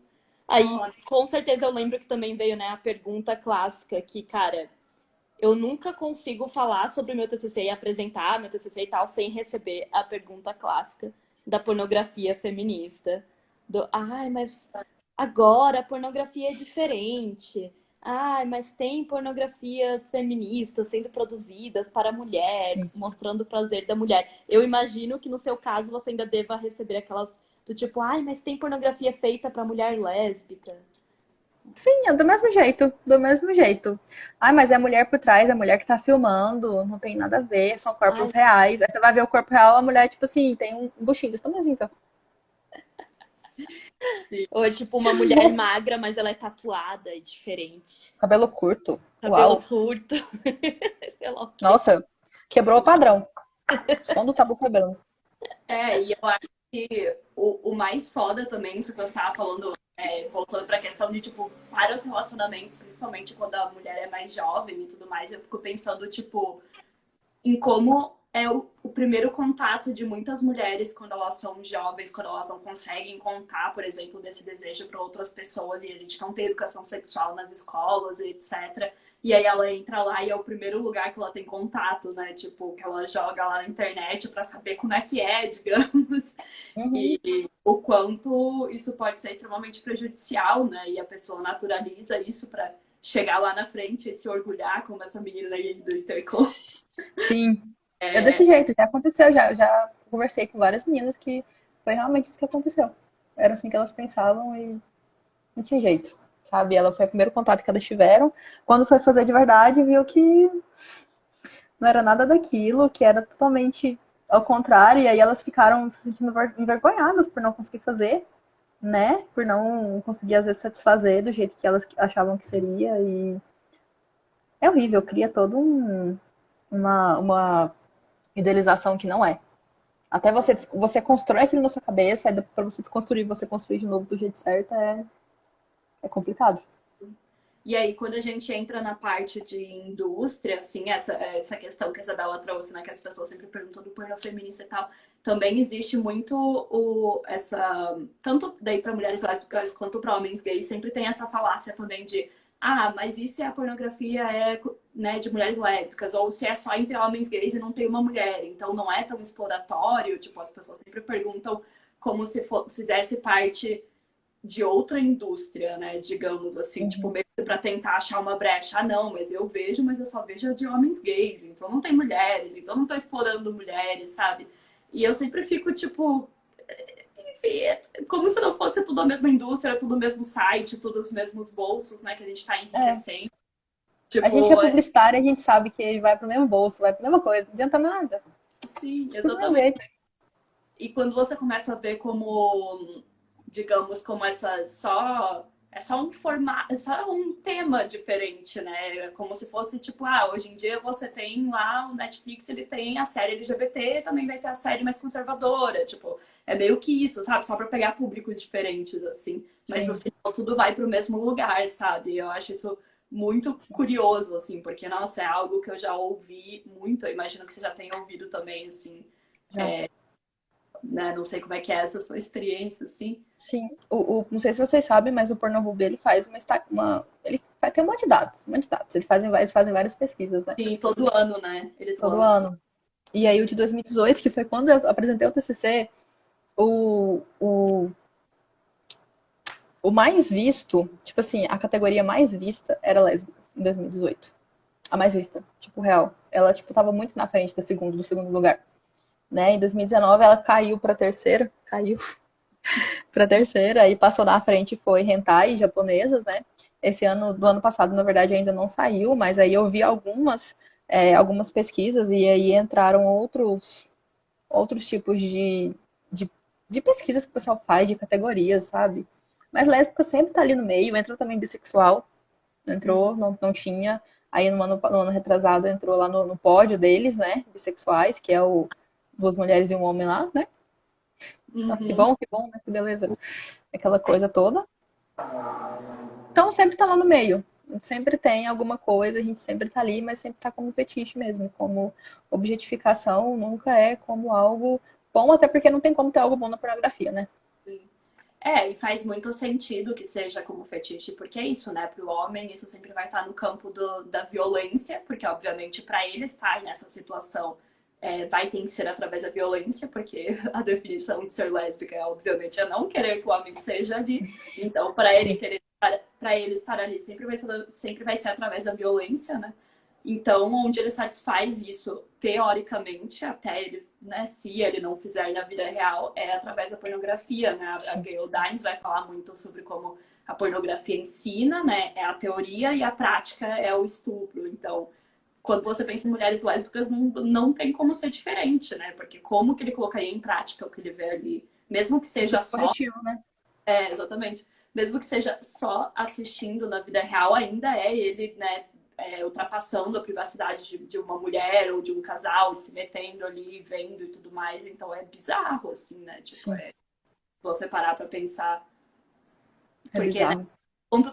Aí, Olha, com certeza eu lembro que também veio, né, a pergunta clássica, que, cara, eu nunca consigo falar sobre o meu TCC e apresentar meu TCC e tal sem receber a pergunta clássica da pornografia feminista. Ai, mas agora a pornografia é diferente. Ai, mas tem pornografias feministas sendo produzidas para a mulher, Sim. mostrando o prazer da mulher. Eu imagino que no seu caso você ainda deva receber aquelas do tipo, ai, mas tem pornografia feita para mulher lésbica. Sim, é do mesmo jeito, do mesmo jeito. Ai, mas é a mulher por trás, é a mulher que tá filmando, não tem nada a ver, são corpos Ai, reais. Aí você vai ver o corpo real, a mulher, tipo assim, tem um buchinho desse tamanhozinho, ó. ou é tipo uma mulher magra, mas ela é tatuada, é diferente. Cabelo curto. Cabelo Uau. curto. Sei lá o quê. Nossa, quebrou o padrão. Som do tabu quebrando. e eu acho que o mais foda também, isso que você estava falando, voltando pra questão de, tipo, para os relacionamentos, principalmente quando a mulher é mais jovem e tudo mais, eu fico pensando, tipo, em como é o primeiro contato de muitas mulheres quando elas são jovens, quando elas não conseguem contar, por exemplo, desse desejo para outras pessoas e a gente não tem educação sexual nas escolas e etc. E aí ela entra lá e é o primeiro lugar que ela tem contato, né? Tipo, que ela joga lá na internet para saber como é que é, digamos. Uhum. E o quanto isso pode ser extremamente prejudicial, né? E a pessoa naturaliza isso para chegar lá na frente e se orgulhar, como essa menina aí do Intercom. Sim. É desse jeito, já aconteceu, já conversei com várias meninas que foi realmente isso que aconteceu. Era assim que elas pensavam e não tinha jeito, sabe? Ela foi o primeiro contato que elas tiveram. Quando foi fazer de verdade, viu que não era nada daquilo, que era totalmente ao contrário, e aí elas ficaram se sentindo envergonhadas por não conseguir fazer, né? Por não conseguir, às vezes, satisfazer do jeito que elas achavam que seria, e é horrível, cria todo uma idealização que não é. Até você constrói aquilo na sua cabeça, e para você desconstruir, você construir de novo do jeito certo, é complicado. E aí, quando a gente entra na parte de indústria, assim, essa questão que a Isabela trouxe, né, que as pessoas sempre perguntam do pornô feminista e tal, também existe muito tanto daí para mulheres lésbicas quanto para homens gays, sempre tem essa falácia também de, mas e se a pornografia é, né, de mulheres lésbicas, ou se é só entre homens gays e não tem uma mulher, então não é tão exploratório, tipo, as pessoas sempre perguntam como se fizesse parte de outra indústria, né? Digamos assim, tipo, Uhum. meio que pra tentar achar uma brecha. Não, mas eu vejo, mas eu só vejo de homens gays, então não tem mulheres, então não tô explorando mulheres, sabe? E eu sempre fico, tipo, enfim, como se não fosse tudo a mesma indústria, tudo o mesmo site, tudo os mesmos bolsos, né? Que a gente tá É. enriquecendo. A gente que é Tipo, publicitária, a gente sabe que vai pro mesmo bolso, vai pra mesma coisa, não adianta nada. sim, Tudo do mesmo exatamente. jeito. E quando você começa a ver como, digamos, como é só um formato, é só um tema diferente, né? É como se fosse tipo, hoje em dia você tem lá o Netflix, ele tem a série LGBT, também vai ter a série mais conservadora, tipo, é meio que isso, sabe? Só para pegar públicos diferentes assim, mas no Sim, final tudo vai para o mesmo lugar, sabe? Eu acho isso muito sim. curioso assim, porque nossa, é algo que eu já ouvi muito, eu imagino que você já tenha ouvido também assim, Já. né? Não sei como é que é essa sua experiência, assim. Sim. Não sei se vocês sabem, mas o Pornhub, ele faz ele tem um monte de dados, um monte de dados. Eles fazem várias pesquisas, né? Sim, todo ano, né? Eles Todo lançam. ano. E aí o de 2018, que foi quando eu apresentei o TCC, o, o, o mais visto, tipo assim, a categoria mais vista era lésbicas, em 2018. A mais vista, tipo, real. Ela, tipo, tava muito na frente do segundo lugar. Né? Em 2019 ela caiu para terceira e passou na frente foi hentai japonesas, né? Esse ano, do ano passado, na verdade, ainda não saiu, mas aí eu vi algumas pesquisas e aí entraram outros tipos de de pesquisas que o pessoal faz, de categorias, sabe? Mas lésbica sempre tá ali no meio, entrou também bissexual, entrou, não tinha. Aí no ano retrasado entrou lá no pódio deles, né? Bissexuais, que é o duas mulheres e um homem lá, né? Ah, Uhum. que bom, né? Que beleza. Aquela coisa toda. Então sempre tá lá no meio. Sempre tem alguma coisa, a gente sempre tá ali, mas sempre tá como fetiche mesmo. Como objetificação nunca é como algo bom, até porque não tem como ter algo bom na pornografia, né? E faz muito sentido que seja como fetiche, porque é isso, né? Para o homem, isso sempre vai estar no campo da violência, porque, obviamente, para ele estar nessa situação, vai ter que ser através da violência, porque a definição de ser lésbica, obviamente, é não querer que o homem esteja ali. Então, para ele Sim. querer, para ele estar ali, sempre vai ser através da violência, né? Então, onde ele satisfaz isso, teoricamente, até ele, né, se ele não fizer na vida real, é através da pornografia, né? A Sim. Gayle Dines vai falar muito sobre como a pornografia ensina, né? É a teoria e a prática é o estupro. Então, quando você pensa em mulheres lésbicas, não tem como ser diferente, né? Porque como que ele colocaria em prática o que ele vê ali? Mesmo que seja Estudo só corretivo, né? exatamente. Mesmo que seja só assistindo na vida real, ainda é ele, né, ultrapassando a privacidade de uma mulher ou de um casal, se metendo ali, vendo e tudo mais. Então é bizarro, assim, né? Tipo, Sim. se você parar pra pensar. É Porque, né, bizarro. ponto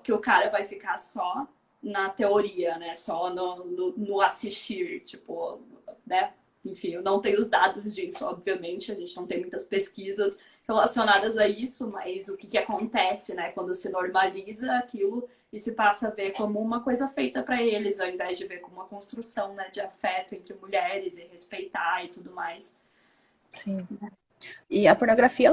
que o cara vai ficar só na teoria, né? Só no assistir, tipo, né? Enfim, eu não tenho os dados disso, obviamente, a gente não tem muitas pesquisas relacionadas a isso, mas o que acontece, né, quando se normaliza aquilo e se passa a ver como uma coisa feita para eles, ao invés de ver como uma construção, né, de afeto entre mulheres e respeitar e tudo mais. Sim. E a pornografia,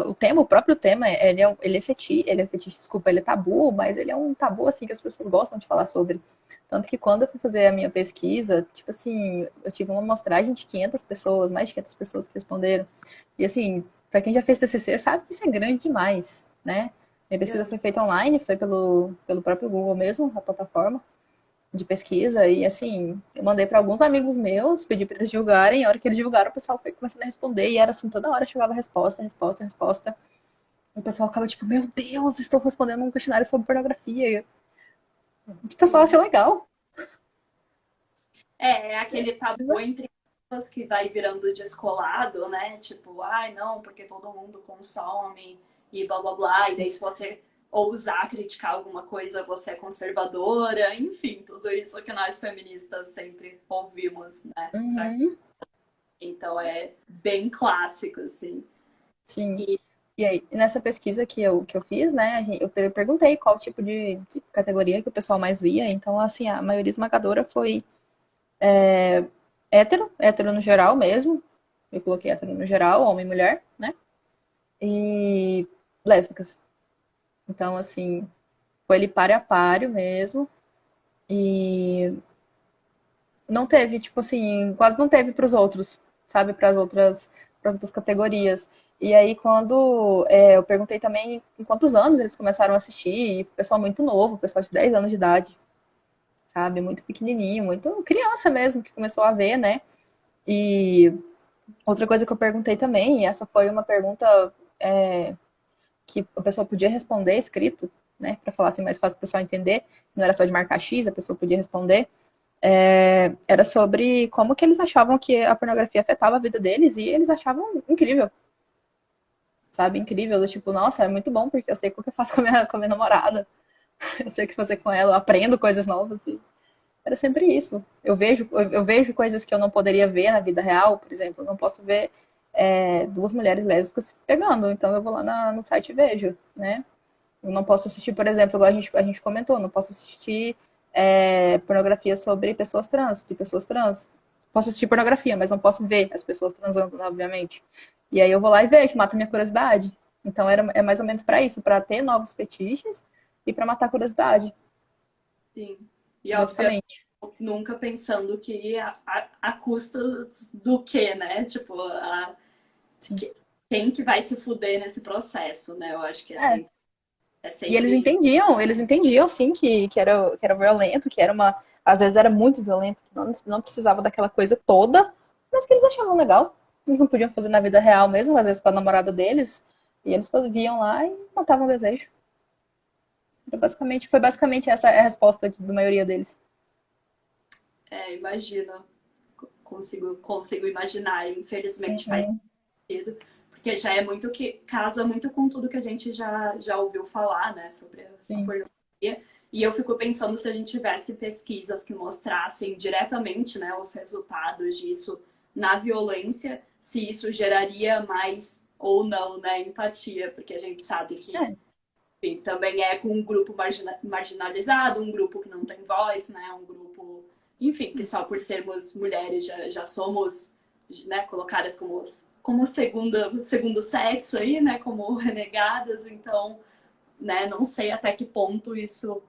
o tema, o próprio tema, ele é fetiche, desculpa, ele é tabu, mas ele é um tabu, assim, que as pessoas gostam de falar sobre. Tanto que quando eu fui fazer a minha pesquisa, tipo assim, eu tive uma amostragem de 500 pessoas, mais de 500 pessoas que responderam. E assim, pra quem já fez TCC, sabe que isso é grande demais, né? Minha pesquisa foi feita online, foi pelo próprio Google mesmo, a plataforma de pesquisa, e assim, eu mandei para alguns amigos meus, pedi para eles divulgarem, a hora que eles divulgaram, o pessoal foi começando a responder, e era assim, toda hora chegava resposta, resposta, resposta. E o pessoal ficava tipo, meu Deus, estou respondendo um questionário sobre pornografia. E o pessoal acha legal. É aquele tabu entre aspas que vai virando descolado, né? Tipo, ai, não, porque todo mundo consome e blá blá blá. E Sim. daí, se você ousar criticar alguma coisa, você é conservadora. Enfim, tudo isso que nós feministas sempre ouvimos, né? Uhum. Então é bem clássico, assim. Sim. E E aí, nessa pesquisa que eu fiz, né, eu perguntei qual tipo de categoria que o pessoal mais via. Então, assim, a maioria esmagadora foi hétero no geral mesmo. Eu coloquei hétero no geral, homem e mulher, né? E lésbicas. Então, assim, foi ele páreo a páreo mesmo. E não teve, tipo assim, quase não teve para os outros, sabe? Para as outras categorias. E aí, quando eu perguntei também em quantos anos eles começaram a assistir, e pessoal muito novo, pessoal de 10 anos de idade, sabe? Muito pequenininho, muito criança mesmo, que começou a ver, né? E outra coisa que eu perguntei também, e essa foi uma pergunta que a pessoa podia responder escrito, né? Para falar assim mais fácil para o pessoal entender, não era só de marcar X, a pessoa podia responder. Era sobre como que eles achavam que a pornografia afetava a vida deles e eles achavam incrível, sabe? Incrível, tipo, nossa, é muito bom porque eu sei o que eu faço com a minha namorada, eu sei o que fazer com ela, eu aprendo coisas novas e era sempre isso. Eu vejo coisas que eu não poderia ver na vida real, por exemplo, eu não posso ver duas mulheres lésbicas se pegando, então eu vou lá no site e vejo, né? Eu não posso assistir, por exemplo, igual a gente comentou, não posso assistir pornografia sobre pessoas trans, de pessoas trans. Posso assistir pornografia, mas não posso ver as pessoas transando, né, obviamente. E aí eu vou lá e vejo, mato minha curiosidade. Então é mais ou menos para isso, para ter novos fetiches e para matar a curiosidade, sim. E obviamente basicamente. nunca pensando que a custa do quê, né? Tipo, Sim. quem que vai se fuder nesse processo, né? Eu acho que É. é E sempre eles entendiam sim que era violento, que era uma. Às vezes era muito violento, que não precisava daquela coisa toda, mas que eles achavam legal. eles não podiam fazer na vida real mesmo, às vezes com a namorada deles, e eles viam lá e matavam o desejo. Foi basicamente essa a resposta da maioria deles. Imagina. Consigo imaginar. Infelizmente faz Uhum. sentido. Porque já é muito que casa muito com tudo que a gente já ouviu falar, né, sobre a Sim. pornografia. E eu fico pensando se a gente tivesse pesquisas que mostrassem diretamente, né, os resultados disso na violência, se isso geraria mais ou não, né, empatia, porque a gente sabe que É. enfim, também é com um grupo marginalizado, um grupo que não tem voz, né, um grupo, enfim, que só por sermos mulheres já somos, né, colocadas como segundo sexo aí, né, como renegadas, então, né, não sei até que ponto isso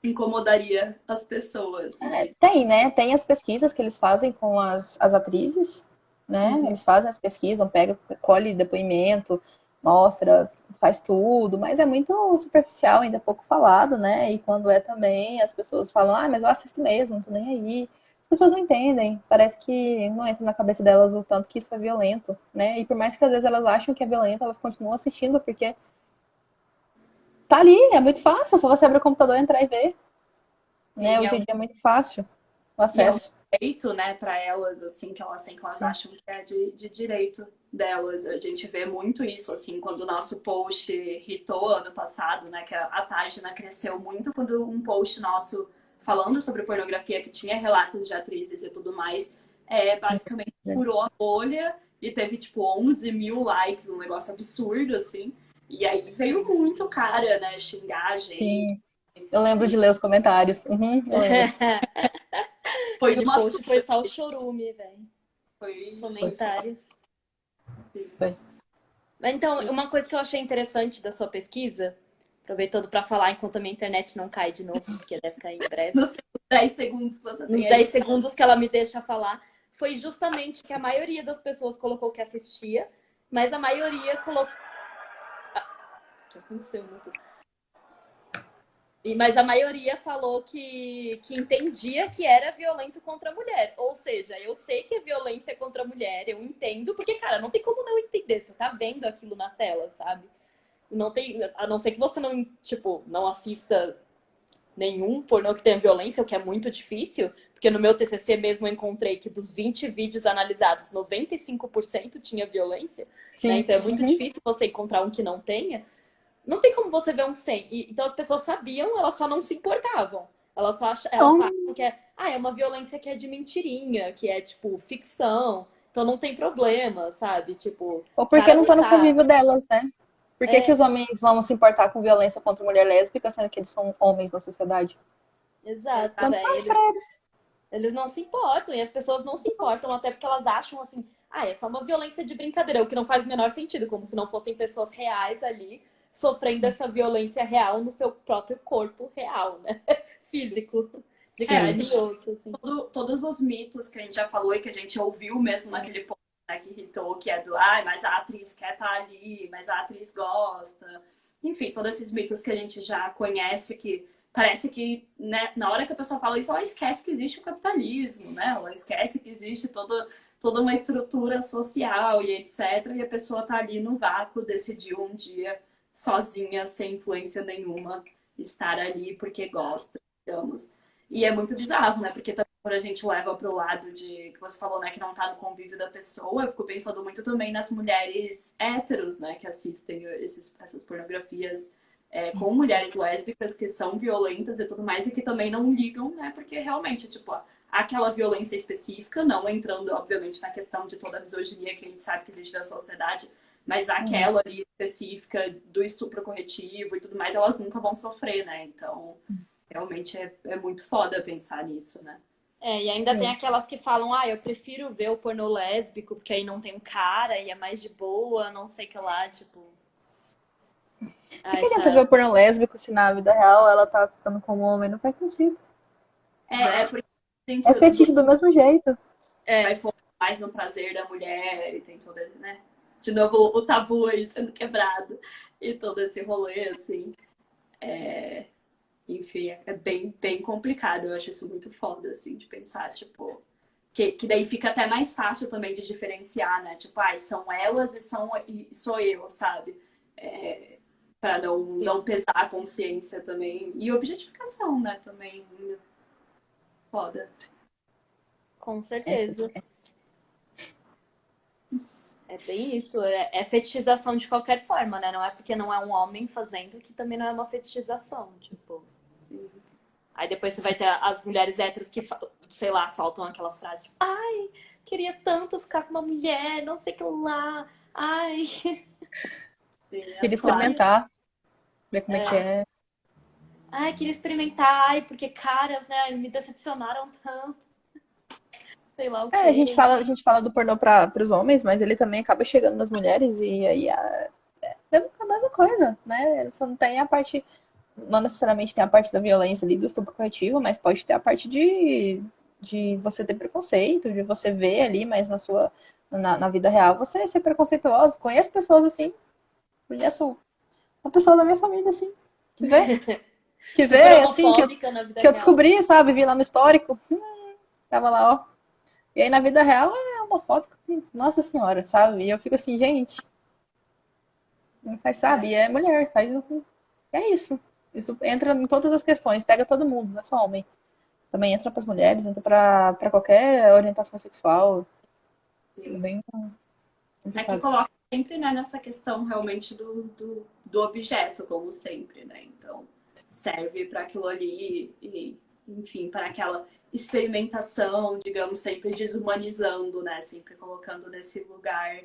incomodaria as pessoas, mas Tem, né? Tem as pesquisas que eles fazem com as atrizes, né? uhum, Eles fazem as pesquisas, pega, colhe depoimento, mostra, faz tudo, mas é muito superficial, ainda pouco falado, né? E quando é também, as pessoas falam, mas eu assisto mesmo, não tô nem aí. As pessoas não entendem, parece que não entra na cabeça delas o tanto que isso é violento, né? E por mais que às vezes elas acham que é violento, elas continuam assistindo, porque tá ali, é muito fácil, só você abrir o computador, entrar e ver, né? sim, Hoje em dia é muito fácil o e é um acesso. direito, né, para elas, assim, que elas têm, que elas Sim. acham que é de direito delas. A gente vê muito isso, assim, quando o nosso post hitou ano passado, né, que a página cresceu muito quando um post nosso falando sobre pornografia, que tinha relatos de atrizes e tudo mais, Sim. basicamente furou a bolha e teve, tipo, 11 mil likes, um negócio absurdo, assim. E aí veio muito cara, né, xingar a gente. Sim. Eu lembro de ler os comentários. Uhum, eu lembro. Foi Aquele uma post foi só o chorume, velho. Os foi comentários. assim. Foi. Então, uma coisa que eu achei interessante da sua pesquisa, aproveitando para falar enquanto a minha internet não cai de novo, porque deve cair em breve, Nos 10 segundos que você nos tem 10 aí. segundos que ela me deixa falar, foi justamente que a maioria das pessoas colocou que assistia, mas a maioria colocou. O que aconteceu, meu Deus? Mas a maioria falou que entendia que era violento contra a mulher. Ou seja, eu sei que é violência contra a mulher, eu entendo, porque, cara, não tem como não entender. Você tá vendo aquilo na tela, sabe? Não tem, a não ser que você não, tipo, não assista nenhum pornô que tenha violência, o que é muito difícil, porque no meu TCC mesmo eu encontrei que dos 20 vídeos analisados, 95% tinha violência, né? Sim. Então é muito Uhum. difícil você encontrar um que não tenha. Não tem como você ver um 100. Então as pessoas sabiam, elas só não se importavam. Elas só Então, acham que é uma violência que é de mentirinha, que é tipo ficção. Então não tem problema, sabe? Tipo, ou o porque cara não não tá no tá. convívio delas, né? Por que que É, os homens vão se importar com violência contra mulher lésbica, sendo que eles são homens na sociedade? exato, Tanto velho. faz pra eles. Eles não se importam, e as pessoas não se importam, até porque elas acham assim, é só uma violência de brincadeira, o que não faz o menor sentido, como se não fossem pessoas reais ali sofrendo essa violência real no seu próprio corpo real, né? Físico, de É, carne e osso, assim. todos os mitos que a gente já falou e que a gente ouviu mesmo naquele ponto, né, que irritou, que é do, mas a atriz quer estar ali, mas a atriz gosta. Enfim, todos esses mitos que a gente já conhece, que parece que, né, na hora que a pessoa fala isso, ela esquece que existe o capitalismo, né? Ela esquece que existe toda uma estrutura social e etc. E a pessoa tá ali no vácuo, decidiu um dia, sozinha, sem influência nenhuma, estar ali porque gosta, digamos. E é muito bizarro, né? Porque também quando a gente leva pro lado de que você falou, né, que não tá no convívio da pessoa, eu fico pensando muito também nas mulheres héteros, né, que assistem essas pornografias com mulheres lésbicas que são violentas e tudo mais, e que também não ligam, né? Porque realmente, tipo, aquela violência específica, não entrando, obviamente, na questão de toda a misoginia que a gente sabe que existe na sociedade, mas Uhum. aquela ali específica do estupro corretivo e tudo mais, elas nunca vão sofrer, né? Então, realmente é muito foda pensar nisso, né? E ainda tem Sim. aquelas que falam, eu prefiro ver o pornô lésbico, porque aí não tem um cara e é mais de boa, não sei o que lá, tipo. E que Ai, adianta ver o sabe? pornô lésbico se na vida real ela tá ficando como homem? Não faz sentido. É por isso assim, É que fetiche do mesmo jeito. vai focar mais no prazer da mulher e tem toda, né? De novo, o tabu aí sendo quebrado e todo esse rolê, assim. Enfim, é bem complicado. Eu acho isso muito foda, assim, de pensar, tipo, que daí fica até mais fácil também de diferenciar, né? Tipo, ai, são elas e sou eu, sabe? É, para não pesar a consciência também. E objetificação, né? Também. Foda. Com É, certeza. É bem isso. É fetichização de qualquer forma, né? Não é porque não é um homem fazendo que também não é uma fetichização. Tipo. Aí depois você vai ter as mulheres héteros que, sei lá, soltam aquelas frases tipo, ai, queria tanto ficar com uma mulher, não sei o que lá. Ai. queria experimentar, ver como é que é. Ai, queria experimentar, ai, porque caras, né, me decepcionaram tanto. Sei lá o É, quê. a gente fala do pornô para os homens, mas ele também acaba chegando nas mulheres e aí é a mesma coisa, né? Ele só não tem a parte, não necessariamente tem a parte da violência ali, do estupro corretivo, mas pode ter a parte de você ter preconceito, de você ver ali, mas na vida real você ser preconceituoso. Conheço pessoas assim, conheço uma pessoa da minha família assim, que vê, Super assim, homofóbica na vida que eu real. descobri, sabe? Vi lá no histórico, tava lá, ó. E aí na vida real é homofóbico, nossa senhora, sabe? E eu fico assim, gente, não faz, sabe? É mulher, faz. É isso. Isso entra em todas as questões, pega todo mundo, não é só homem. Também entra para as mulheres, entra para qualquer orientação sexual. É Sim. bem É que complicado. coloca sempre, né, nessa questão realmente do objeto, como sempre, né? Então, serve para aquilo ali e, enfim, para aquela experimentação, digamos, sempre desumanizando, né? Sempre colocando nesse lugar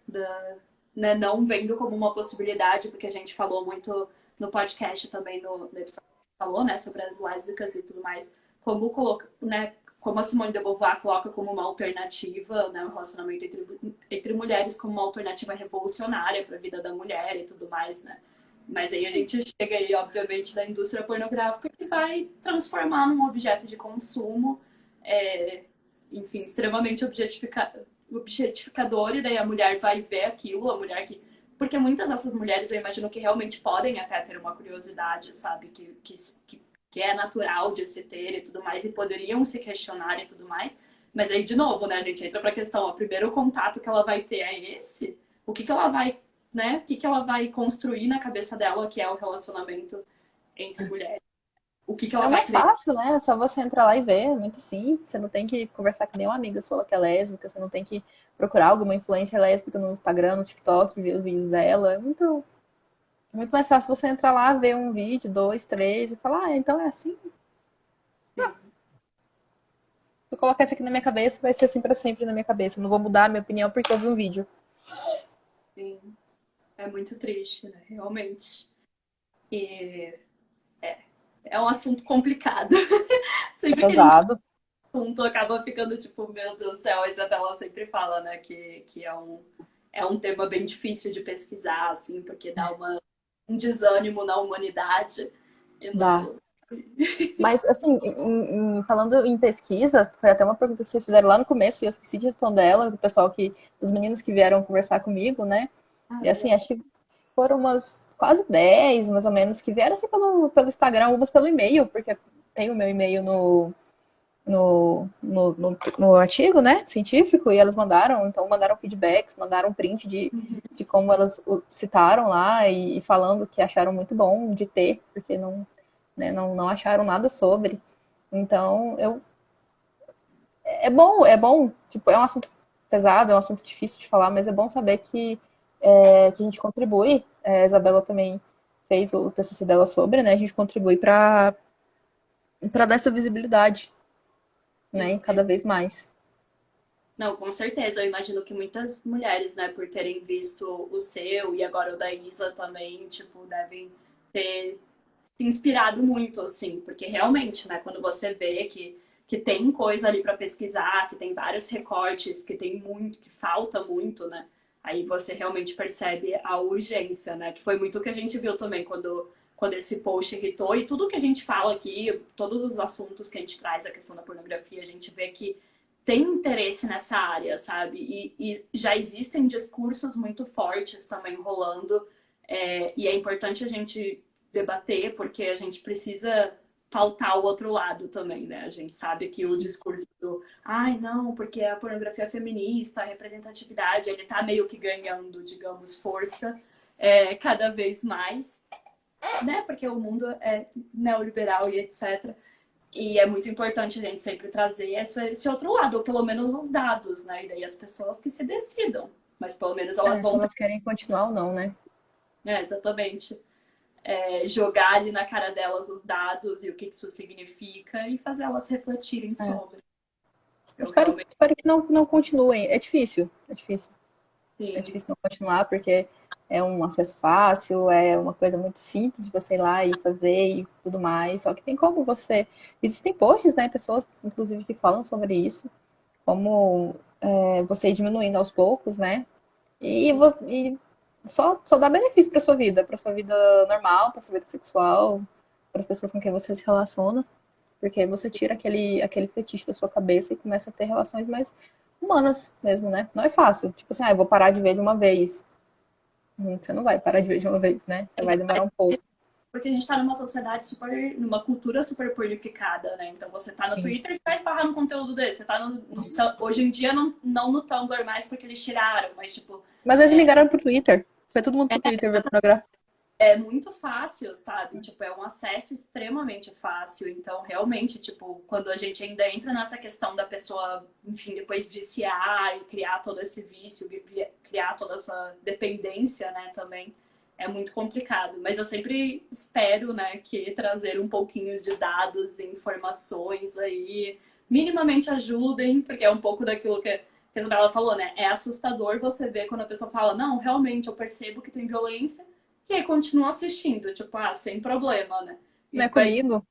da, né, não vendo como uma possibilidade, porque a gente falou muito no podcast também, no episódio que falou, né, sobre as lésbicas e tudo mais, como coloca, né, como a Simone de Beauvoir coloca como uma alternativa, né, o relacionamento entre mulheres como uma alternativa revolucionária para a vida da mulher e tudo mais, né? Mas aí a gente chega aí, obviamente, da indústria pornográfica que vai transformar num objeto de consumo, enfim, extremamente objetificador, e daí a mulher vai ver aquilo, a mulher que... Porque muitas dessas mulheres, eu imagino que realmente podem até ter uma curiosidade, sabe? Que é natural de se ter e tudo mais, e poderiam se questionar e tudo mais. Mas aí, de novo, né, a gente entra pra questão, ó, primeiro contato que ela vai ter é esse, o que ela vai, né, o que ela vai construir na cabeça dela, que é o relacionamento entre mulheres. O que É ela o vai mais acreditar. fácil, né? É só você entrar lá e ver, é muito simples. Você não tem que conversar com nenhuma amiga sua que é lésbica, você não tem que procurar alguma influência lésbica no Instagram, no TikTok, ver os vídeos dela. É muito mais fácil você entrar lá, ver um vídeo, dois, três, e falar, ah, então é assim. Se eu colocar isso aqui na minha cabeça, vai ser assim pra sempre na minha cabeça. Não vou mudar a minha opinião porque eu vi um vídeo. Sim, é muito triste, né, realmente. E é um assunto complicado. É Sempre que a gente pesado. assunto acaba ficando tipo, meu Deus do céu, a Isabela sempre fala, né, que é um tema bem difícil de pesquisar, assim, porque dá um desânimo na humanidade. E Dá. no... Mas, assim, falando em pesquisa, foi até uma pergunta que vocês fizeram lá no começo e eu esqueci de responder ela, do pessoal dos meninos que vieram conversar comigo, né? Ah, E, assim, legal. acho que foram umas quase 10, mais ou menos, que vieram, assim, pelo Instagram, algumas pelo e-mail, porque tem o meu e-mail no artigo, né, científico, e elas mandaram, então mandaram feedbacks, mandaram print de como elas citaram lá e falando que acharam muito bom de ter, porque não, né, não acharam nada sobre. Então, é bom, tipo, é um assunto pesado, é um assunto difícil de falar, mas é bom saber que a gente contribui. A Isabela também fez o TCC dela sobre, né? A gente contribui para dar essa visibilidade, né? Sim. Cada vez mais. Não, com certeza. Eu imagino que muitas mulheres, né, por terem visto o seu e agora o da Isa também, tipo, devem ter se inspirado muito, assim, porque realmente, né, quando você vê que tem coisa ali para pesquisar, que tem vários recortes, que tem muito, que falta muito, né, aí você realmente percebe a urgência, né, que foi muito o que a gente viu também quando esse post irritou, e tudo que a gente fala aqui, todos os assuntos que a gente traz, a questão da pornografia, a gente vê que tem interesse nessa área, sabe? E já existem discursos muito fortes também rolando, e é importante a gente debater, porque a gente precisa pautar o outro lado também, né? A gente sabe que o discurso do ai, não, porque a pornografia feminista, a representatividade, ele tá meio que ganhando, digamos, força cada vez mais, né? Porque o mundo é neoliberal e etc. E é muito importante a gente sempre trazer esse outro lado, ou pelo menos os dados, né? E daí as pessoas que se decidam. Mas pelo menos elas Se vão ter. elas querem continuar ou não, né? Exatamente. Jogar ali na cara delas os dados e o que isso significa e fazer elas refletirem sobre. Eu realmente Espero que não continuem. É difícil, é difícil. É sim. difícil não continuar porque é um acesso fácil, é uma coisa muito simples de você ir lá e fazer e tudo mais. Só que tem como você. Existem posts, né? Pessoas, inclusive, que falam sobre isso, como você ir diminuindo aos poucos, né? E só dá benefício para sua vida normal, para sua vida sexual, para as pessoas com quem você se relaciona. Porque aí você tira aquele fetiche da sua cabeça e começa a ter relações mais humanas mesmo, né? Não é fácil. Tipo assim, eu vou parar de ver de uma vez. Você não vai parar de ver de uma vez, né? Você vai demorar um pouco. Porque a gente tá numa sociedade super, numa cultura super purificada, né? Então você tá no Sim. Twitter, você vai esbarrar no conteúdo desse. Você tá hoje em dia não no Tumblr mais porque eles tiraram, mas tipo, Mas eles migraram pro Twitter. Foi todo mundo pro Twitter ver pornografia. é muito fácil, sabe? Tipo, é um acesso extremamente fácil. Então, realmente, tipo, quando a gente ainda entra nessa questão da pessoa, enfim, depois viciar e criar todo esse vício, criar toda essa dependência, né, também, é muito complicado. Mas eu sempre espero, né, que trazer um pouquinho de dados e informações aí minimamente ajudem, porque é um pouco daquilo que a Isabela falou, né? É assustador você ver quando a pessoa fala, não, realmente, eu percebo que tem violência, e aí continua assistindo, tipo, sem problema, né? Não E é vai... comigo?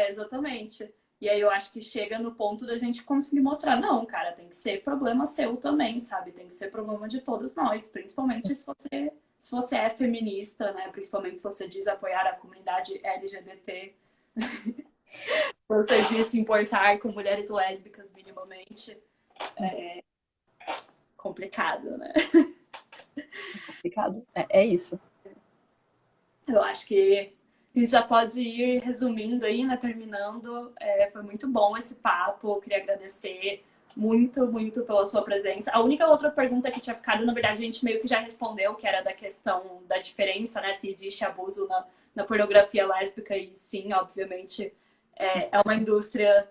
Exatamente. E aí eu acho que chega no ponto da gente conseguir mostrar, não, cara, tem que ser problema seu também, sabe? Tem que ser problema de todos nós, principalmente se você é feminista, né? Principalmente se você diz apoiar a comunidade LGBT, se você diz se importar com mulheres lésbicas minimamente, é complicado, né? Complicado. É isso. Eu acho que isso já pode ir resumindo aí, né? Terminando. Foi muito bom esse papo. Eu queria agradecer muito, muito pela sua presença. A única outra pergunta que tinha ficado, na verdade, a gente meio que já respondeu, que era da questão da diferença, né? Se existe abuso na pornografia lésbica. E sim, obviamente, é uma indústria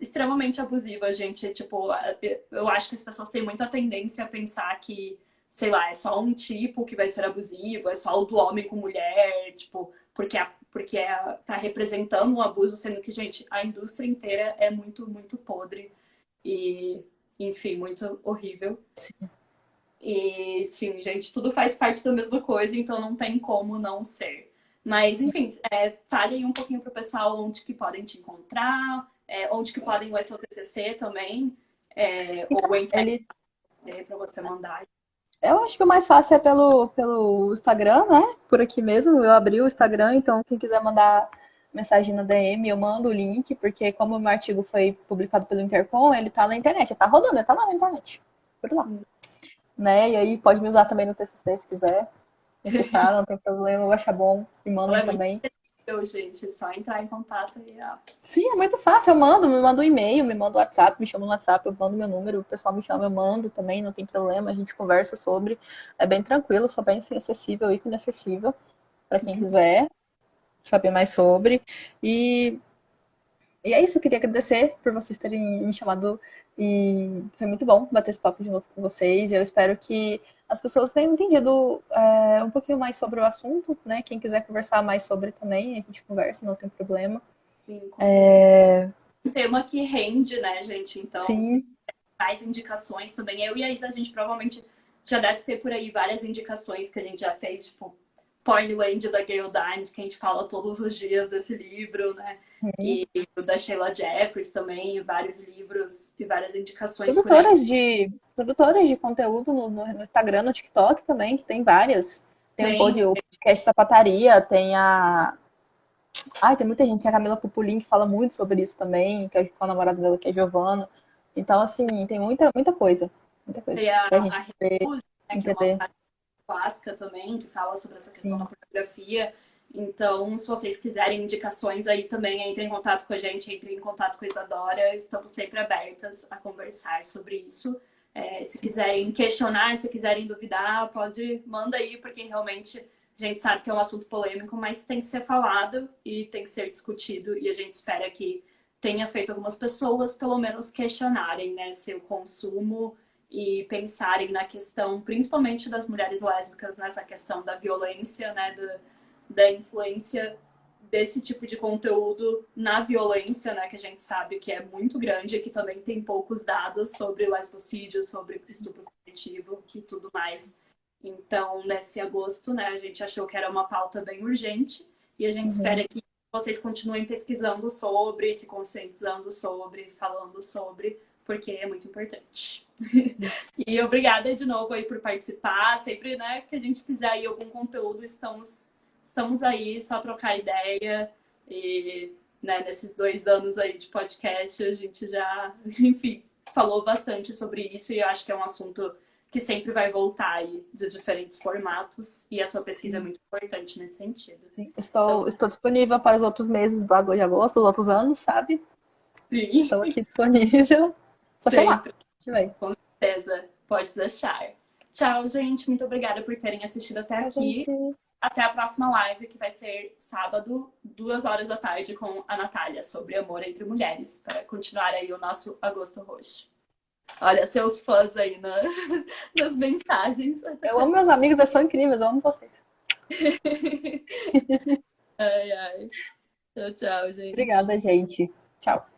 extremamente abusiva, gente. Tipo, eu acho que as pessoas têm muita tendência a pensar que, sei lá, é só um tipo que vai ser abusivo, é só o do homem com mulher, tipo, tá representando um abuso, sendo que, gente, a indústria inteira é muito, muito podre e, enfim, muito horrível. E sim, gente, tudo faz parte da mesma coisa, então não tem como não ser. Mas, Sim. enfim, fale aí um pouquinho pro pessoal onde que podem te encontrar, onde que podem ler seu TCC também, ou entrar Ele, para você mandar. eu acho que o mais fácil é pelo Instagram, né? Por aqui mesmo. Eu abri o Instagram, então quem quiser mandar mensagem na DM, eu mando o link, porque como o meu artigo foi publicado pelo Intercom, ele tá na internet, tá rodando, ele tá lá na internet. Por lá. Né? E aí pode me usar também no TCC se quiser. Esse tá, não tem problema, eu vou achar bom. Me Ela mandem é muito também. incrível, gente. É só entrar em contato e ó. Sim, é muito fácil. Me mando um e-mail, me manda um WhatsApp, me chama no WhatsApp, eu mando meu número, o pessoal me chama, eu mando também, não tem problema, a gente conversa sobre. É bem tranquilo, sou bem assim, acessível, ícone acessível, para quem quiser saber mais sobre. E, e é isso, eu queria agradecer por vocês terem me chamado e foi muito bom bater esse papo de novo com vocês. Eu espero que as pessoas tenham entendido um pouquinho mais sobre o assunto, né? Quem quiser conversar mais sobre também, a gente conversa, não tem problema. Sim, com certeza. Um tema que rende, né, gente? Então, se Sim, faz indicações também. Eu e a Isa, a gente provavelmente já deve ter por aí várias indicações que a gente já fez, tipo, Pornland da Gayle Dines, que a gente fala todos os dias desse livro, né? E o da Sheila Jeffries também, vários livros e várias indicações por aí. produtoras de conteúdo no Instagram, no TikTok também, que tem várias. Tem o podcast Sapataria, tem a. Ai, tem muita gente, tem a Camila Pupulin que fala muito sobre isso também, que é com a namorada dela, que é Giovana. Então, assim, tem muita, muita coisa. Muita coisa Tem a pra gente poder Repuse, né, que é uma entender. clássica também, que fala sobre essa questão da Sim. pornografia. Então, se vocês quiserem indicações aí também, entrem em contato com a gente, entrem em contato com a Isadora. Estamos sempre abertas a conversar sobre isso. Se quiserem questionar, se quiserem duvidar, manda aí, porque realmente a gente sabe que é um assunto polêmico, mas tem que ser falado e tem que ser discutido. E a gente espera que tenha feito algumas pessoas, pelo menos, questionarem, né, seu consumo e pensarem na questão, principalmente das mulheres lésbicas, nessa questão da violência, né, da influência desse tipo de conteúdo na violência, né, que a gente sabe que é muito grande e que também tem poucos dados sobre lesbocídio, sobre estupro coletivo e tudo mais. Então, nesse agosto, né, a gente achou que era uma pauta bem urgente e a gente espera que vocês continuem pesquisando sobre, se conscientizando sobre, falando sobre, porque é muito importante. E obrigada de novo aí por participar. Sempre, né, que a gente quiser aí algum conteúdo, estamos aí, só trocar ideia. E, né, nesses 2 anos aí de podcast, a gente já, enfim, falou bastante sobre isso. E eu acho que é um assunto que sempre vai voltar aí de diferentes formatos. E a sua pesquisa é muito importante nesse sentido. Sim. Estou disponível para os outros meses de agosto, os outros anos, sabe? Sim. Estou aqui disponível. Só chamar. Com certeza, pode deixar. Tchau, gente. Muito obrigada por terem assistido até aqui. Gente. Até a próxima live, que vai ser sábado, 2 horas da tarde, com a Natália, sobre amor entre mulheres, para continuar aí o nosso Agosto Roxo. Olha, seus fãs aí nas mensagens. Eu amo meus amigos, eles são incríveis, eu amo vocês. Ai, ai. Tchau, tchau, gente. Obrigada, gente. Tchau.